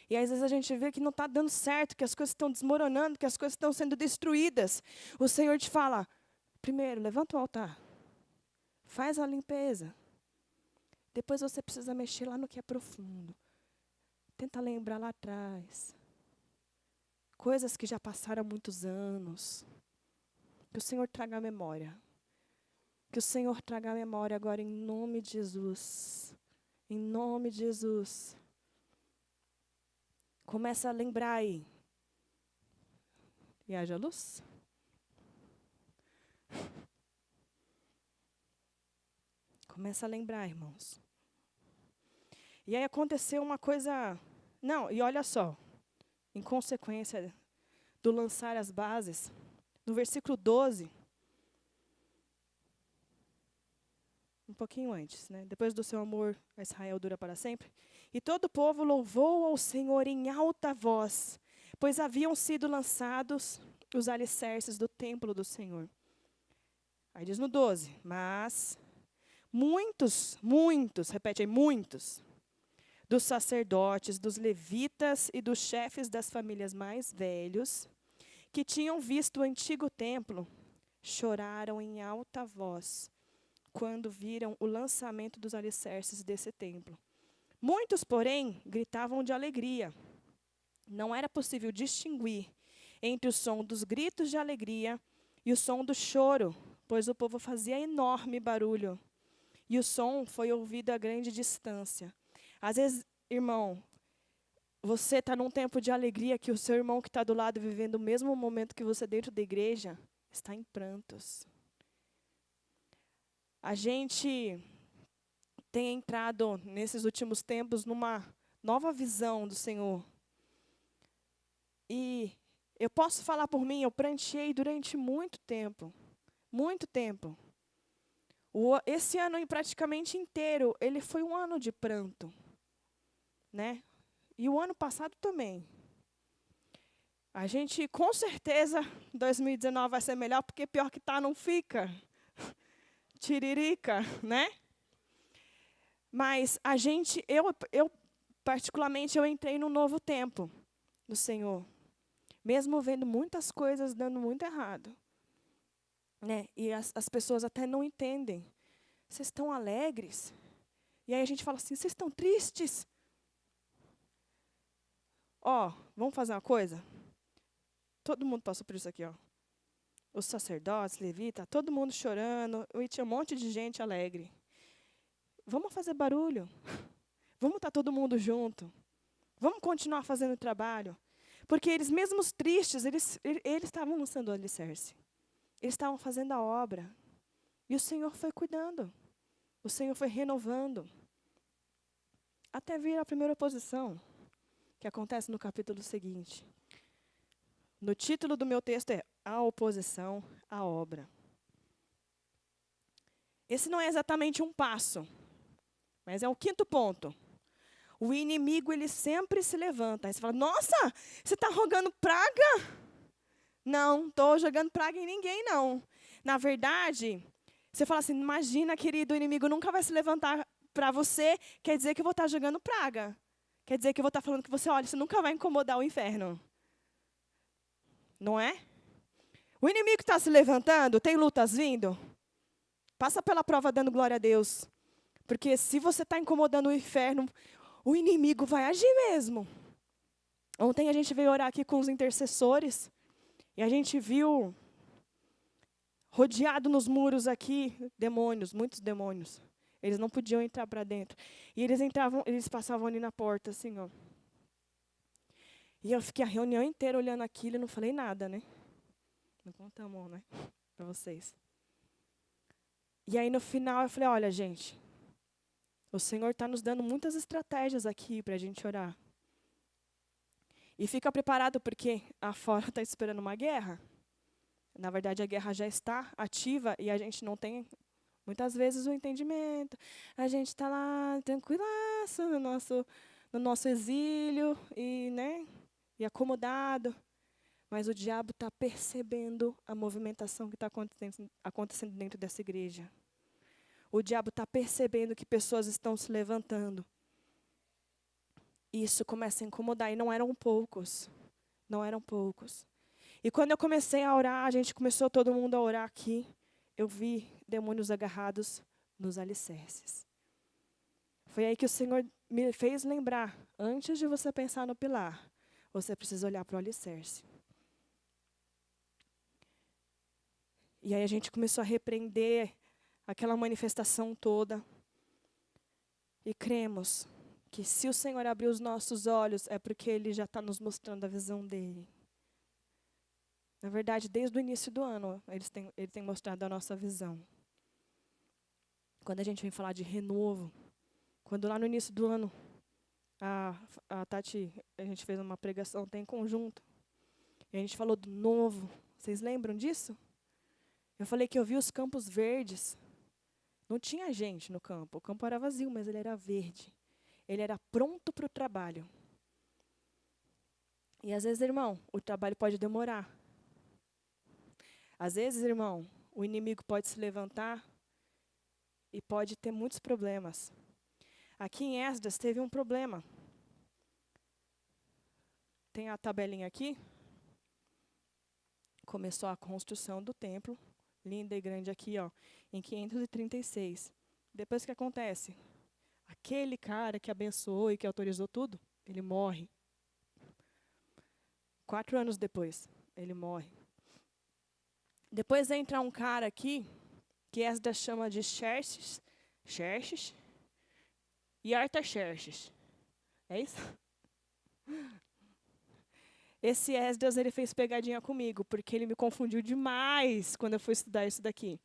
A: E às vezes a gente vê que não está dando certo, que as coisas estão desmoronando, que as coisas estão sendo destruídas. O Senhor te fala, primeiro, levanta o altar. Faz a limpeza. Depois você precisa mexer lá no que é profundo. Tenta lembrar lá atrás. Coisas que já passaram há muitos anos. Que o Senhor traga a memória. Que o Senhor traga a memória agora em nome de Jesus. Em nome de Jesus. Começa a lembrar aí. E haja luz. Começa a lembrar, irmãos. E aí aconteceu uma coisa... Não, e olha só. Em consequência do lançar as bases, no versículo 12... Um pouquinho antes, né? Depois do seu amor a Israel dura para sempre. E todo o povo louvou ao Senhor em alta voz, pois haviam sido lançados os alicerces do templo do Senhor. Aí diz no 12, mas muitos, repete aí, muitos, dos sacerdotes, dos levitas e dos chefes das famílias mais velhos, que tinham visto o antigo templo, choraram em alta voz, quando viram o lançamento dos alicerces desse templo. Muitos, porém, gritavam de alegria. Não era possível distinguir entre o som dos gritos de alegria e o som do choro, pois o povo fazia enorme barulho. E o som foi ouvido a grande distância. Às vezes, irmão, você está num tempo de alegria que o seu irmão que está do lado vivendo o mesmo momento que você dentro da igreja está em prantos. A gente tem entrado, nesses últimos tempos, numa nova visão do Senhor. E eu posso falar por mim, eu pranteei durante muito tempo. Muito tempo. Esse ano, praticamente inteiro, ele foi um ano de pranto. Né? E o ano passado também. A gente, com certeza, 2019 vai ser melhor, porque pior que tá, não fica. Tiririca, né? Mas a gente, eu particularmente, eu entrei num novo tempo do Senhor. Mesmo vendo muitas coisas dando muito errado. Né? E as pessoas até não entendem. Vocês estão alegres? E aí a gente fala assim, vocês estão tristes? Vamos fazer uma coisa? Todo mundo passou por isso aqui, Os sacerdotes, levitas, todo mundo chorando. E tinha um monte de gente alegre. Vamos fazer barulho. Vamos estar todo mundo junto. Vamos continuar fazendo o trabalho. Porque eles mesmos tristes, eles estavam lançando o alicerce. Eles estavam fazendo a obra. E o Senhor foi cuidando. O Senhor foi renovando. Até vir a primeira oposição, que acontece no capítulo seguinte. No título do meu texto é A Oposição à Obra. Esse não é exatamente um passo, mas é o 5º ponto. O inimigo, ele sempre se levanta. Aí você fala, nossa, você está rogando praga? Não, estou jogando praga em ninguém, não. Na verdade, você fala assim, imagina, querido, o inimigo nunca vai se levantar para você, quer dizer que eu vou estar jogando praga. Quer dizer que eu vou estar falando que você, olha, isso nunca vai incomodar o inferno. Não é? O inimigo está se levantando, tem lutas vindo? Passa pela prova dando glória a Deus. Porque se você está incomodando o inferno, o inimigo vai agir mesmo. Ontem a gente veio orar aqui com os intercessores e a gente viu rodeado nos muros aqui demônios, muitos demônios. Eles não podiam entrar para dentro. E eles passavam ali na porta, assim, E eu fiquei a reunião inteira olhando aquilo e não falei nada, né? Não contamos, né? Para vocês. E aí no final eu falei, olha, gente, o Senhor está nos dando muitas estratégias aqui para a gente orar. E fica preparado porque afora está esperando uma guerra. Na verdade, a guerra já está ativa e a gente não tem, muitas vezes, o entendimento. A gente está lá tranquilaço no nosso exílio e acomodado. Mas o diabo está percebendo a movimentação que está acontecendo dentro dessa igreja. O diabo está percebendo que pessoas estão se levantando. E isso começa a incomodar. E não eram poucos. Não eram poucos. E quando eu comecei a orar, a gente começou todo mundo a orar aqui. Eu vi demônios agarrados nos alicerces. Foi aí que o Senhor me fez lembrar. Antes de você pensar no pilar, você precisa olhar para o alicerce. E aí a gente começou a repreender aquela manifestação toda. E cremos que se o Senhor abrir os nossos olhos, é porque Ele já está nos mostrando a visão dEle. Na verdade, desde o início do ano, Ele tem mostrado a nossa visão. Quando a gente vem falar de renovo, quando lá no início do ano, a Tati, a gente fez uma pregação, tem conjunto, e a gente falou do novo. Vocês lembram disso? Eu falei que eu vi os campos verdes. Não tinha gente no campo. O campo era vazio, mas ele era verde. Ele era pronto para o trabalho. E às vezes, irmão, o trabalho pode demorar. Às vezes, irmão, o inimigo pode se levantar e pode ter muitos problemas. Aqui em Esdras teve um problema. Tem a tabelinha aqui. Começou a construção do templo. Linda e grande aqui, em 536. Depois o que acontece? Aquele cara que abençoou e que autorizou tudo, ele morre. 4 anos depois, ele morre. Depois entra um cara aqui, que Esdras chama de Xerxes e Artaxerxes. É isso? Esse Esdras, ele fez pegadinha comigo, porque ele me confundiu demais quando eu fui estudar isso daqui.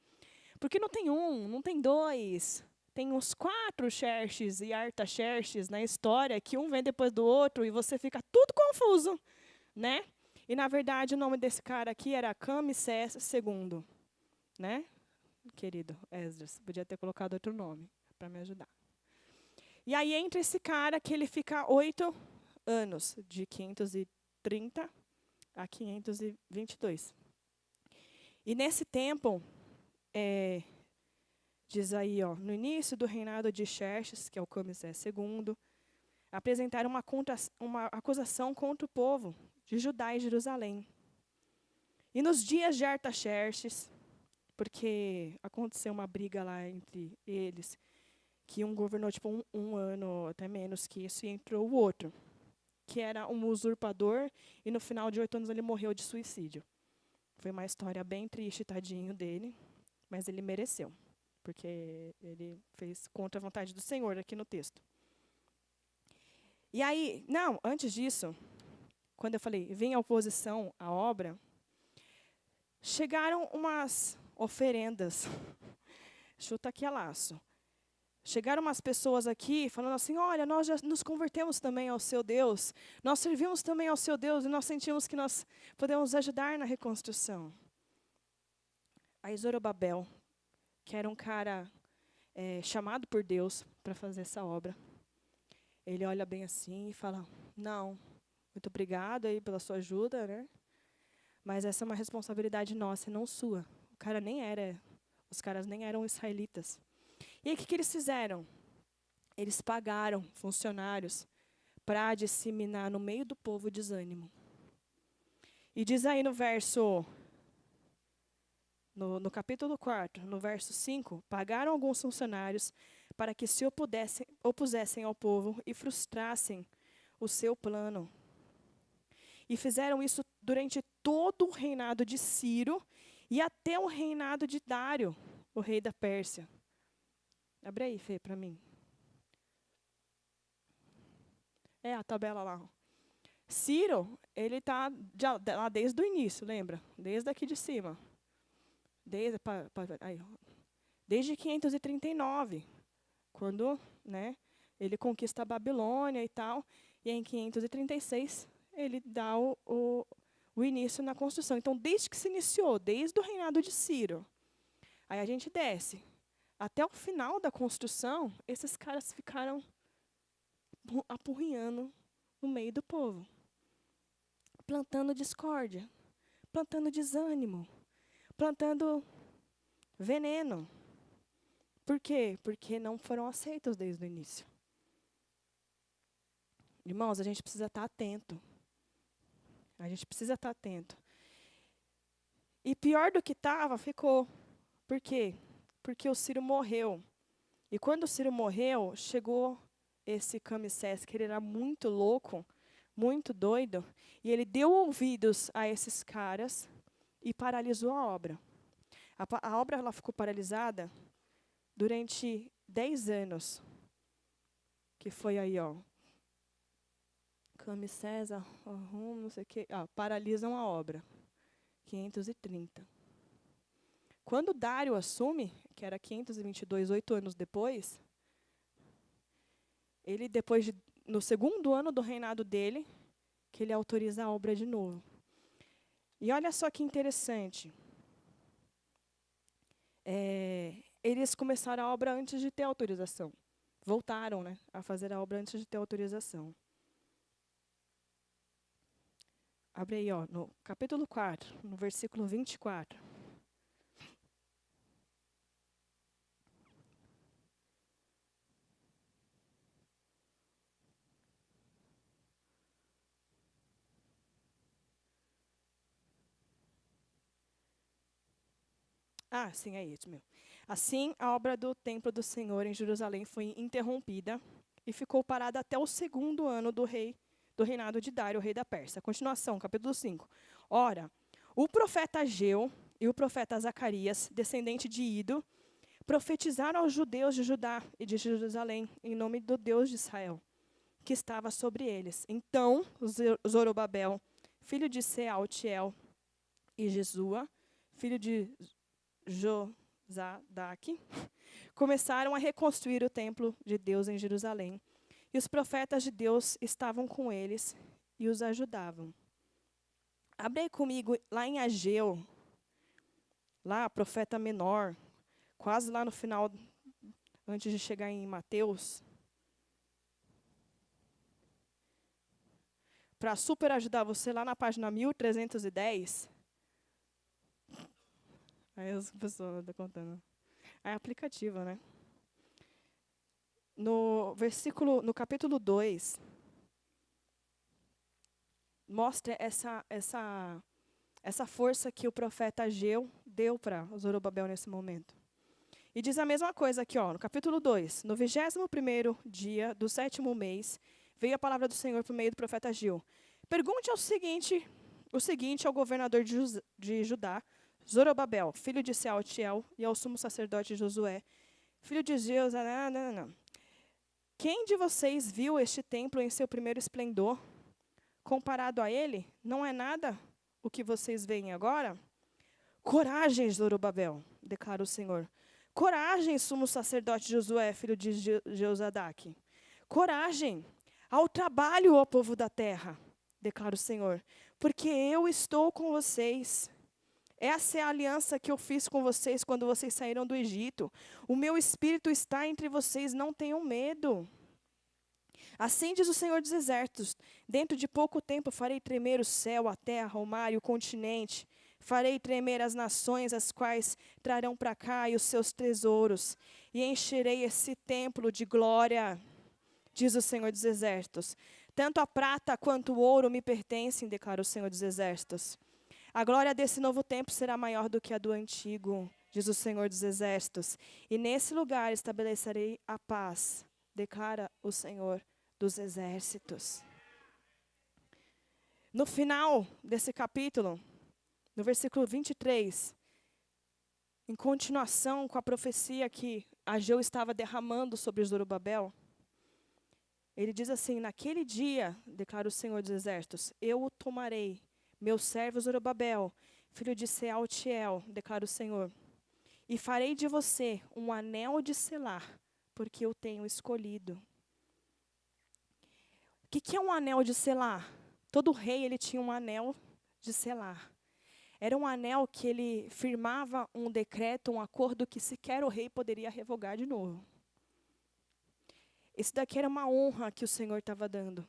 A: Porque não tem um, não tem dois. Tem uns 4 Xerxes e Artaxerxes na história, que um vem depois do outro e você fica tudo confuso, né? E, na verdade, o nome desse cara aqui era Camsés II, né? Querido Esdras, podia ter colocado outro nome para me ajudar. E aí entra esse cara que ele fica 8 anos, de 530 a 522. E nesse tempo, diz aí, no início do reinado de Xerxes, que é o Camsés II, apresentaram uma acusação contra o povo de Judá e Jerusalém. E nos dias de Artaxerxes, porque aconteceu uma briga lá entre eles, que um governou tipo um ano, até menos que isso, e entrou o outro, que era um usurpador, e no final de 8 anos ele morreu de suicídio. Foi uma história bem triste, tadinho dele, mas ele mereceu, porque ele fez contra a vontade do Senhor aqui no texto. E aí, não, antes disso, quando eu falei, vem a oposição à obra, chegaram umas oferendas, chuta aqui a laço. Chegaram umas pessoas aqui falando assim, olha, nós já nos convertemos também ao seu Deus, nós servimos também ao seu Deus e nós sentimos que nós podemos ajudar na reconstrução. Aí Zorobabel, que era um cara chamado por Deus para fazer essa obra, ele olha bem assim e fala, não, muito obrigado aí pela sua ajuda, né? Mas essa é uma responsabilidade nossa e não sua. Os caras nem eram israelitas. E aí, o que eles fizeram? Eles pagaram funcionários para disseminar no meio do povo desânimo. E diz aí no verso, no capítulo 4, no verso 5, pagaram alguns funcionários para que se opusessem ao povo e frustrassem o seu plano. E fizeram isso durante todo o reinado de Ciro e até o reinado de Dário, o rei da Pérsia. Abre aí, Fê, para mim. É a tabela lá. Ciro, ele está lá desde o início, lembra? Desde aqui de cima. Desde 539, quando, né, ele conquista a Babilônia e tal. E em 536, ele dá o início na construção. Então, desde que se iniciou, desde o reinado de Ciro, aí a gente desce. Até o final da construção, esses caras ficaram apurrinhando no meio do povo. Plantando discórdia, plantando desânimo, plantando veneno. Por quê? Porque não foram aceitos desde o início. Irmãos, a gente precisa estar atento. A gente precisa estar atento. E pior do que estava, ficou. Por quê? Porque o Ciro morreu. E quando o Ciro morreu, chegou esse Camicés, que ele era muito louco, muito doido, e ele deu ouvidos a esses caras e paralisou a obra. A obra ela ficou paralisada durante 10 anos. Que foi aí, ó. Camicés, não sei o quê. Paralisam a obra. 530. Quando Dário assume, que era 522, 8 anos depois, ele, no segundo ano do reinado dele, que ele autoriza a obra de novo. E olha só que interessante. Eles começaram a obra antes de ter autorização. Voltaram, né, a fazer a obra antes de ter autorização. Abre aí, ó, no capítulo 4, no versículo 24. Sim, é isso mesmo. Assim, a obra do templo do Senhor em Jerusalém foi interrompida e ficou parada até o segundo ano do reinado de Dário, o rei da Pérsia. Continuação, capítulo 5. Ora, o profeta Ageu e o profeta Zacarias, descendente de Ido, profetizaram aos judeus de Judá e de Jerusalém, em nome do Deus de Israel, que estava sobre eles. Então, Zorobabel, filho de Sealtiel, e Jesua, filho de Josadaque, começaram a reconstruir o templo de Deus em Jerusalém. E os profetas de Deus estavam com eles e os ajudavam. Abre aí comigo lá em Ageu, lá, profeta menor, quase lá no final, antes de chegar em Mateus. Para super ajudar você, lá na página 1310. Aí as pessoas estão contando. É aplicativo, né? No capítulo 2, mostra essa força que o profeta Ageu deu para Zorobabel nesse momento. E diz a mesma coisa aqui, ó, no capítulo 2. No 21º dia do 7º mês, veio a palavra do Senhor por meio do profeta Ageu. Pergunte o seguinte ao governador de Judá, Zorobabel, filho de Sealtiel, e ao sumo sacerdote Josué, filho de Jeozadak. Quem de vocês viu este templo em seu primeiro esplendor? Comparado a ele, não é nada o que vocês veem agora? Coragem, Zorobabel, declara o Senhor. Coragem, sumo sacerdote Josué, filho de Jeozadak. Coragem, ao trabalho, ó povo da terra, declara o Senhor, porque eu estou com vocês. Essa é a aliança que eu fiz com vocês quando vocês saíram do Egito. O meu espírito está entre vocês, não tenham medo. Assim diz o Senhor dos Exércitos, dentro de pouco tempo farei tremer o céu, a terra, o mar e o continente. Farei tremer as nações, as quais trarão para cá e os seus tesouros. E encherei esse templo de glória, diz o Senhor dos Exércitos. Tanto a prata quanto o ouro me pertencem, declara o Senhor dos Exércitos. A glória desse novo templo será maior do que a do antigo, diz o Senhor dos Exércitos. E nesse lugar estabelecerei a paz, declara o Senhor dos Exércitos. No final desse capítulo, no versículo 23, em continuação com a profecia que Ageu estava derramando sobre Zorobabel, ele diz assim: naquele dia, declara o Senhor dos Exércitos, eu o tomarei, meu servo Zorobabel, filho de Sealtiel, declara o Senhor, e farei de você um anel de selar, porque eu tenho escolhido. O que é um anel de selar? Todo rei ele tinha um anel de selar. Era um anel que ele firmava um decreto, um acordo que sequer o rei poderia revogar de novo. Esse daqui era uma honra que o Senhor estava dando.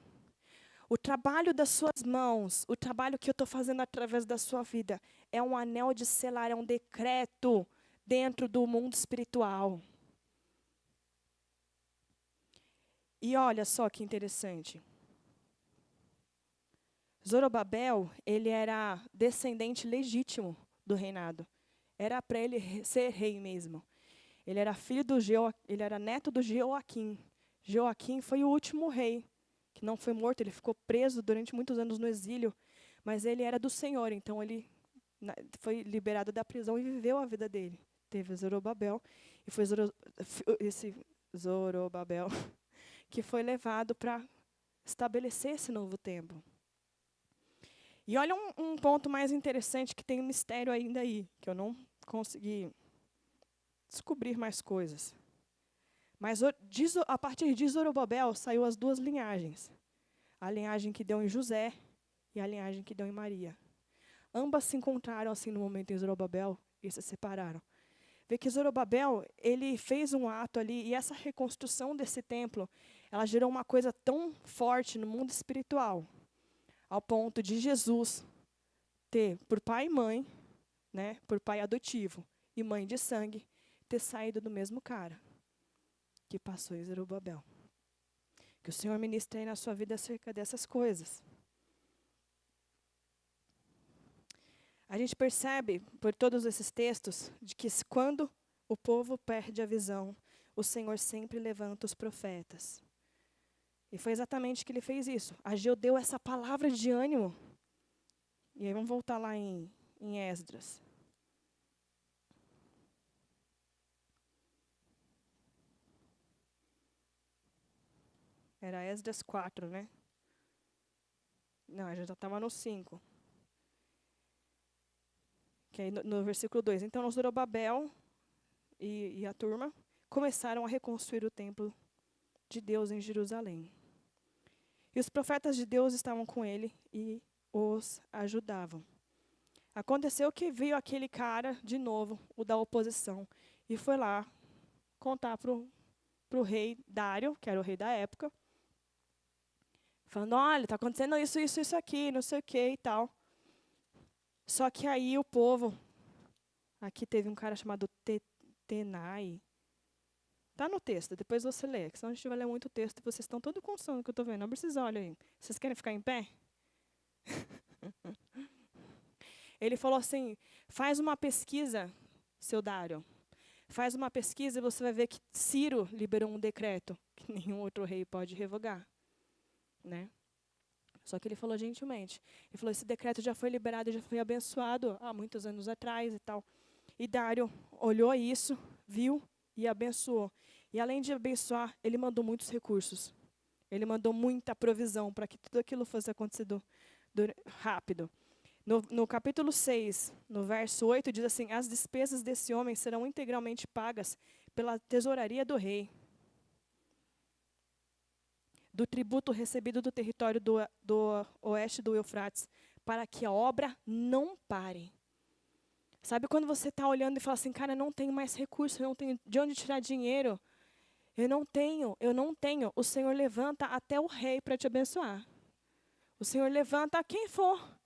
A: O trabalho das suas mãos, o trabalho que eu estou fazendo através da sua vida, é um anel de selar, é um decreto dentro do mundo espiritual. E olha só que interessante. Zorobabel, ele era descendente legítimo do reinado. Era para ele ser rei mesmo. Ele era ele era neto do Jeoaquim. Jeoaquim foi o último rei que não foi morto, ele ficou preso durante muitos anos no exílio, mas ele era do Senhor, então ele foi liberado da prisão e viveu a vida dele. Teve Zorobabel, e foi esse Zorobabel que foi levado para estabelecer esse novo templo. E olha um ponto mais interessante, que tem um mistério ainda aí, que eu não consegui descobrir mais coisas. Mas a partir de Zorobabel saiu as duas linhagens. A linhagem que deu em José e a linhagem que deu em Maria. Ambas se encontraram assim no momento em Zorobabel e se separaram. Vê que Zorobabel, ele fez um ato ali, e essa reconstrução desse templo, ela gerou uma coisa tão forte no mundo espiritual, ao ponto de Jesus ter, por pai e mãe, né, por pai adotivo e mãe de sangue, ter saído do mesmo cara que passou em Zorobabel. Que o Senhor ministre aí na sua vida acerca dessas coisas. A gente percebe, por todos esses textos, de que quando o povo perde a visão, o Senhor sempre levanta os profetas. E foi exatamente que ele fez isso. Ageu deu essa palavra de ânimo. E aí vamos voltar lá em Esdras. Era Esdras 4, né? Não, a gente já estava no 5. Que aí no versículo 2. Então, Zorobabel e a turma começaram a reconstruir o templo de Deus em Jerusalém. E os profetas de Deus estavam com ele e os ajudavam. Aconteceu que veio aquele cara, de novo, o da oposição, e foi lá contar para o rei Dário, que era o rei da época, falando: olha, está acontecendo isso aqui, não sei o que e tal. Só que aí o povo, aqui teve um cara chamado Tenai. Está no texto, depois você lê, senão a gente vai ler muito texto e vocês estão todo com sono que eu estou vendo. Não precisa, olha aí. Vocês querem ficar em pé? Ele falou assim: faz uma pesquisa, seu Dário. Faz uma pesquisa e você vai ver que Ciro liberou um decreto que nenhum outro rei pode revogar, né? Só que ele falou gentilmente. Ele falou, esse decreto já foi liberado, já foi abençoado há muitos anos atrás e tal. E Dário olhou isso, viu e abençoou. E além de abençoar, ele mandou muitos recursos. Ele mandou muita provisão para que tudo aquilo fosse acontecido rápido. No capítulo 6, no verso 8, diz assim, as despesas desse homem serão integralmente pagas pela tesouraria do rei, do tributo recebido do território do oeste do Eufrates, para que a obra não pare. Sabe quando você está olhando e fala assim, cara, eu não tenho mais recursos, eu não tenho de onde tirar dinheiro, eu não tenho. O Senhor levanta até o rei para te abençoar. O Senhor levanta quem for.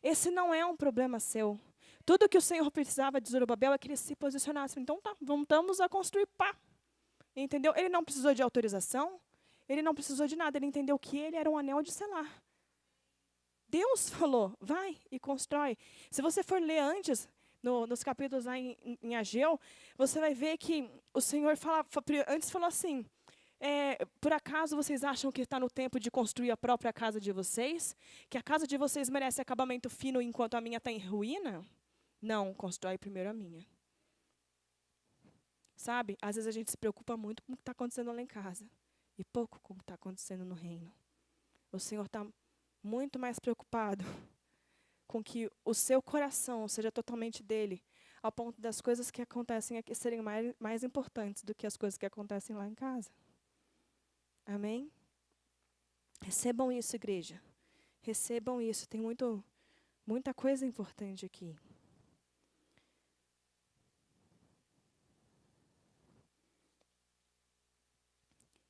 A: Esse não é um problema seu. Tudo que o Senhor precisava de Zorobabel é que ele se posicionasse. Então tá, vamos a construir, pá. Entendeu? Ele não precisou de autorização, ele não precisou de nada, ele entendeu que ele era um anel de selar. Deus falou, vai e constrói. Se você for ler antes, nos capítulos lá em Ageu, você vai ver que o Senhor antes falou assim, por acaso vocês acham que está no tempo de construir a própria casa de vocês? Que a casa de vocês merece acabamento fino enquanto a minha está em ruína? Não, constrói primeiro a minha. Sabe, às vezes a gente se preocupa muito com o que está acontecendo lá em casa e pouco com o que está acontecendo no reino. O Senhor está muito mais preocupado com que o seu coração seja totalmente dele, ao ponto das coisas que acontecem aqui serem mais importantes do que as coisas que acontecem lá em casa. Amém? Recebam isso, igreja. Recebam isso. Tem muita coisa importante aqui.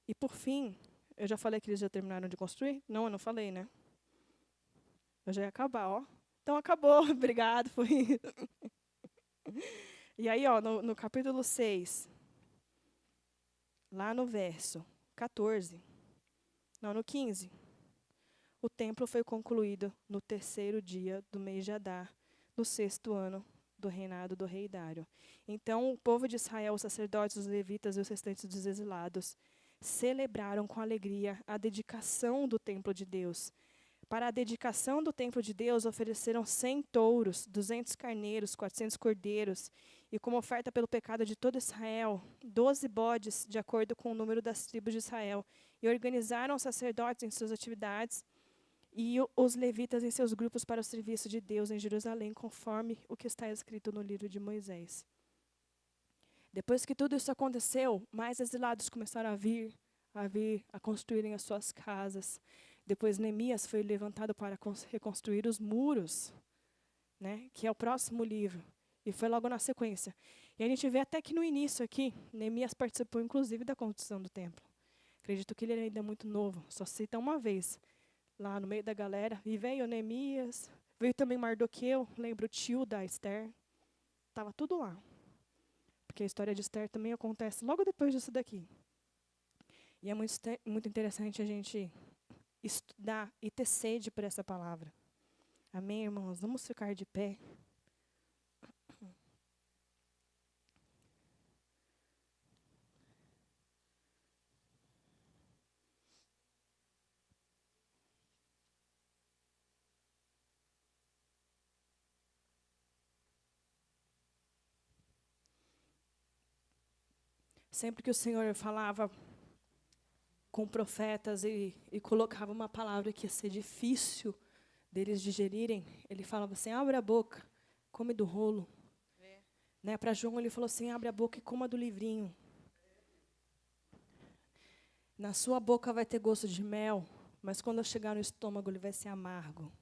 A: E por fim, eu já falei que eles já terminaram de construir? Não, eu não falei, né? Eu já ia acabar, ó. Então acabou, obrigado. Foi. E aí, ó, no capítulo 6, lá no verso 14, não, no 15, o templo foi concluído no 3º dia do mês de Adar, no 6º ano do reinado do rei Dário. Então, o povo de Israel, os sacerdotes, os levitas e os restantes dos exilados, celebraram com alegria a dedicação do templo de Deus. Para a dedicação do templo de Deus, ofereceram 100 touros, 200 carneiros, 400 cordeiros, e como oferta pelo pecado de todo Israel, 12 bodes, de acordo com o número das tribos de Israel. E organizaram os sacerdotes em suas atividades e os levitas em seus grupos para o serviço de Deus em Jerusalém, conforme o que está escrito no livro de Moisés. Depois que tudo isso aconteceu, mais exilados começaram a construírem as suas casas. Depois Neemias foi levantado para reconstruir os muros, né, que é o próximo livro. E foi logo na sequência. E a gente vê até que no início aqui, Neemias participou inclusive da construção do templo. Acredito que ele ainda é muito novo, só cita uma vez. Lá no meio da galera, e veio Neemias, veio também Mardoqueu, lembra o tio da Esther. Estava tudo lá. Porque a história de Esther também acontece logo depois disso daqui. E é muito interessante a gente estudar e ter sede por essa palavra. Amém, irmãos? Vamos ficar de pé. Sempre que o Senhor falava com profetas e colocava uma palavra que ia ser difícil deles digerirem, ele falava assim, abre a boca, come do rolo. Né? Para João ele falou assim, abre a boca e coma do livrinho. Na sua boca vai ter gosto de mel, mas quando eu chegar no estômago ele vai ser amargo.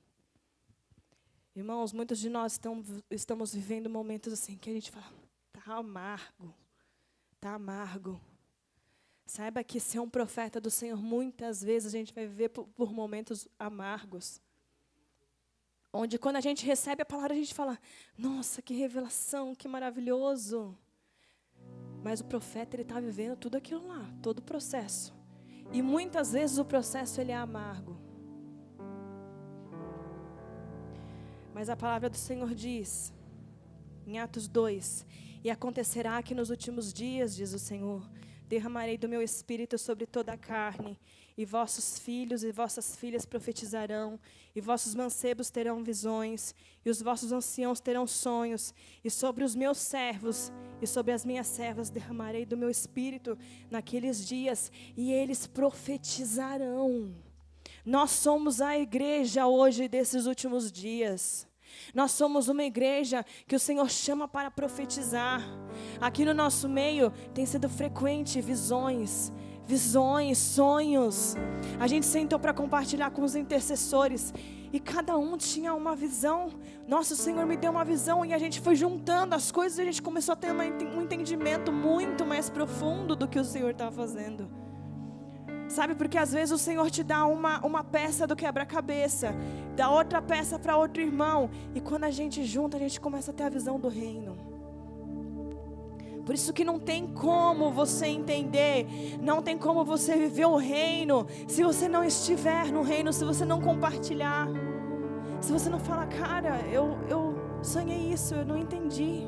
A: Irmãos, muitos de nós estamos vivendo momentos assim que a gente fala, tá amargo, tá amargo. Saiba que ser um profeta do Senhor, muitas vezes a gente vai viver por momentos amargos. Onde quando a gente recebe a palavra, a gente fala, nossa, que revelação, que maravilhoso. Mas o profeta, ele está vivendo tudo aquilo lá, todo o processo. E muitas vezes o processo, ele é amargo. Mas a palavra do Senhor diz Em Atos 2, e acontecerá que nos últimos dias, diz o Senhor, derramarei do meu espírito sobre toda a carne, e vossos filhos e vossas filhas profetizarão, e vossos mancebos terão visões, e os vossos anciãos terão sonhos, e sobre os meus servos e sobre as minhas servas derramarei do meu espírito naqueles dias, e eles profetizarão. Nós somos a igreja hoje desses últimos dias. Nós somos uma igreja que o Senhor chama para profetizar. Aqui no nosso meio tem sido frequente visões, sonhos. A gente sentou para compartilhar com os intercessores e cada um tinha uma visão. Nossa, o Senhor me deu uma visão e a gente foi juntando as coisas e a gente começou a ter um entendimento muito mais profundo do que o Senhor estava fazendo. Sabe, porque às vezes o Senhor te dá uma peça do quebra-cabeça, dá outra peça para outro irmão, e quando a gente junta, a gente começa a ter a visão do reino. Por isso que não tem como você entender, não tem como você viver o reino, se você não estiver no reino, se você não compartilhar. Se você não falar, cara, eu sonhei isso, eu não entendi.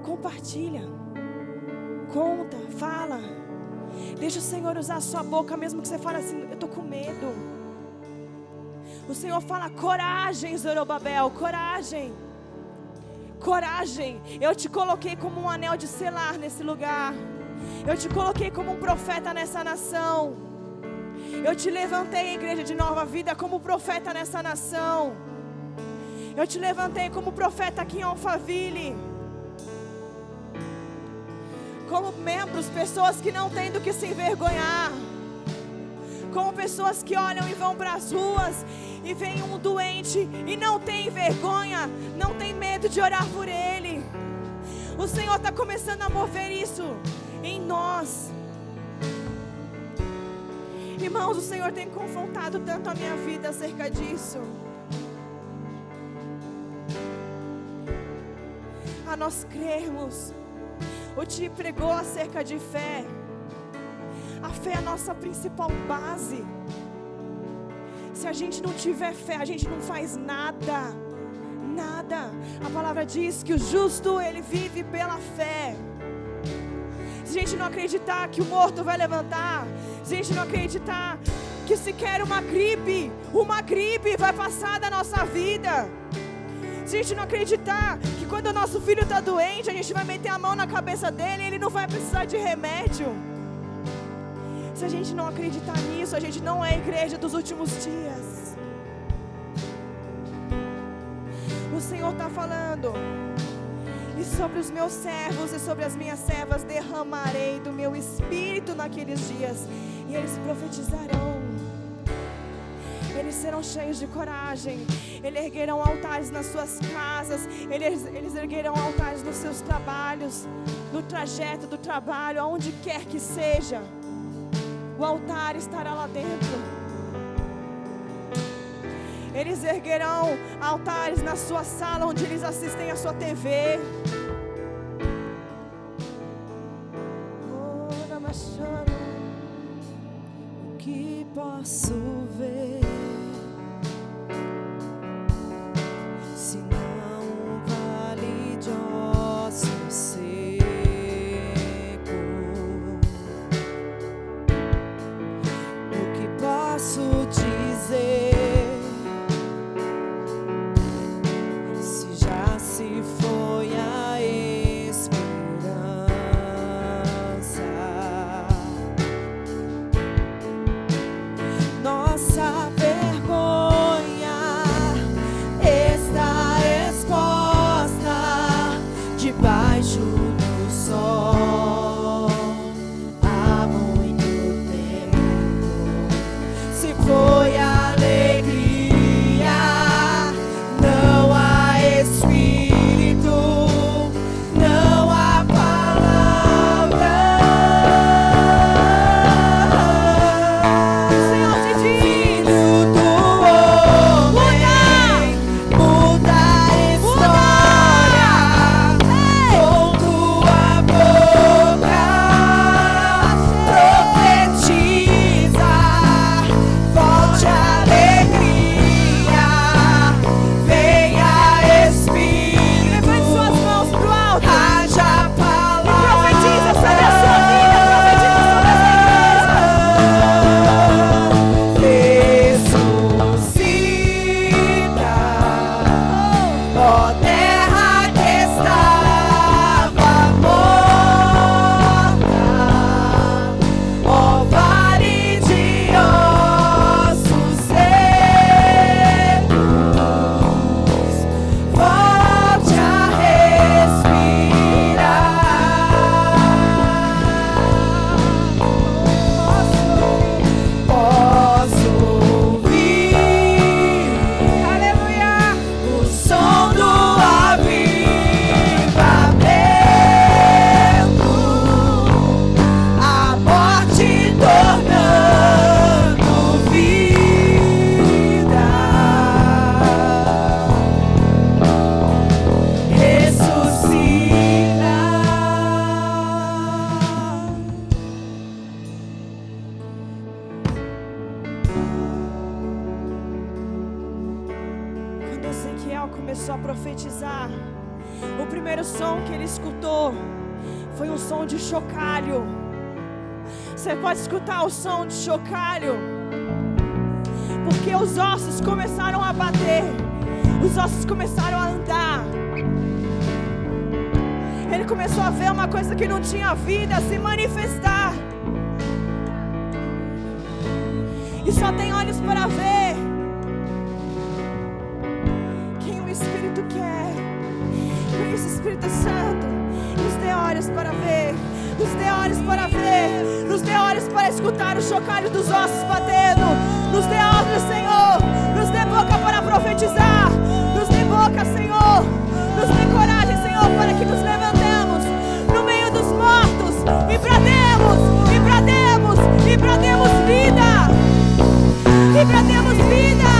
A: Compartilha, conta, fala. Deixa o Senhor usar a sua boca, mesmo que você fale assim, eu estou com medo. O Senhor fala, coragem, Zorobabel, coragem. Coragem, eu te coloquei como um anel de selar nesse lugar. Eu te coloquei como um profeta nessa nação. Eu te levantei, igreja de Nova Vida, como profeta nessa nação. Eu te levantei como profeta aqui em Alphaville. Como membros, pessoas que não têm do que se envergonhar. Como pessoas que olham e vão para as ruas e veem um doente e não tem vergonha, não tem medo de orar por ele. O Senhor está começando a mover isso em nós. Irmãos, o Senhor tem confrontado tanto a minha vida acerca disso. A nós crermos. O Ti pregou acerca de fé. A fé é a nossa principal base. Se a gente não tiver fé, a gente não faz nada. Nada. A palavra diz que o justo, ele vive pela fé. Se a gente não acreditar que o morto vai levantar, se a gente não acreditar que sequer uma gripe vai passar da nossa vida, se a gente não acreditar que quando o nosso filho está doente, a gente vai meter a mão na cabeça dele e ele não vai precisar de remédio. Se a gente não acreditar nisso, a gente não é a igreja dos últimos dias. O Senhor está falando, e sobre os meus servos e sobre as minhas servas derramarei do meu espírito naqueles dias, e eles profetizarão. Eles serão cheios de coragem. Eles erguerão altares nas suas casas. Eles erguerão altares nos seus trabalhos, no trajeto do trabalho, aonde quer que seja. O altar estará lá dentro. Eles erguerão altares na sua sala, onde eles assistem a sua TV. O que posso ver?
B: Nossa
A: começou a profetizar, o primeiro som que ele escutou foi um som de chocalho. Você pode escutar o som de chocalho, porque os ossos começaram a bater, os ossos começaram a andar. Ele começou a ver uma coisa que não tinha vida se manifestar. E só tem olhos para ver quem o Espírito quer. Por isso, Espírito Santo, nos dê olhos para ver, nos dê olhos para ver, nos dê olhos para escutar o chocalho dos ossos batendo. Nos dê olhos, Senhor, nos dê boca para profetizar, nos dê boca, Senhor, nos dê coragem, Senhor, para que nos levantemos no meio dos mortos e brademos, e brademos, e brademos vida, e brademos vida.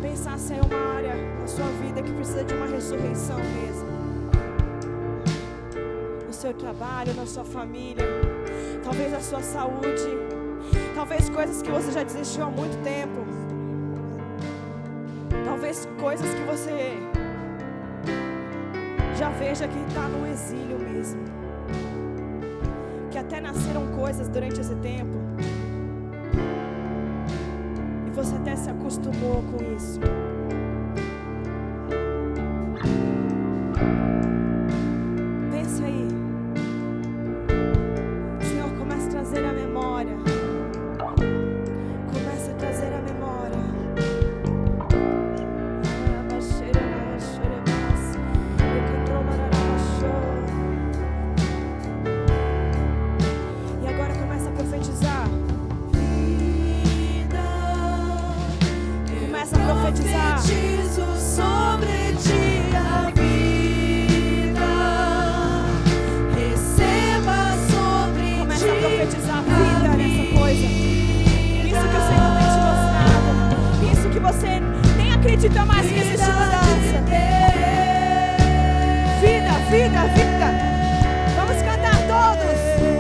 A: Pensasse em uma área na sua vida que precisa de uma ressurreição mesmo. No seu trabalho, na sua família, talvez a sua saúde, talvez coisas que você já desistiu há muito tempo, talvez coisas que você já veja que está no exílio mesmo, que até nasceram coisas durante esse tempo e você até se acostumou com isso. Pense aí. Senhor, comece a trazer a memória. Comece a trazer a memória. E agora começa a profetizar. Começa a profetizar.
B: Profetizo sobre ti a vida. Receba sobre
A: Começa a
B: ti.
A: profetizar a vida nessa coisa. Isso que o Senhor tem te mostrado. Isso que você nem acredita mais que existe mudança. Vida, vida, vida. Vamos cantar todos.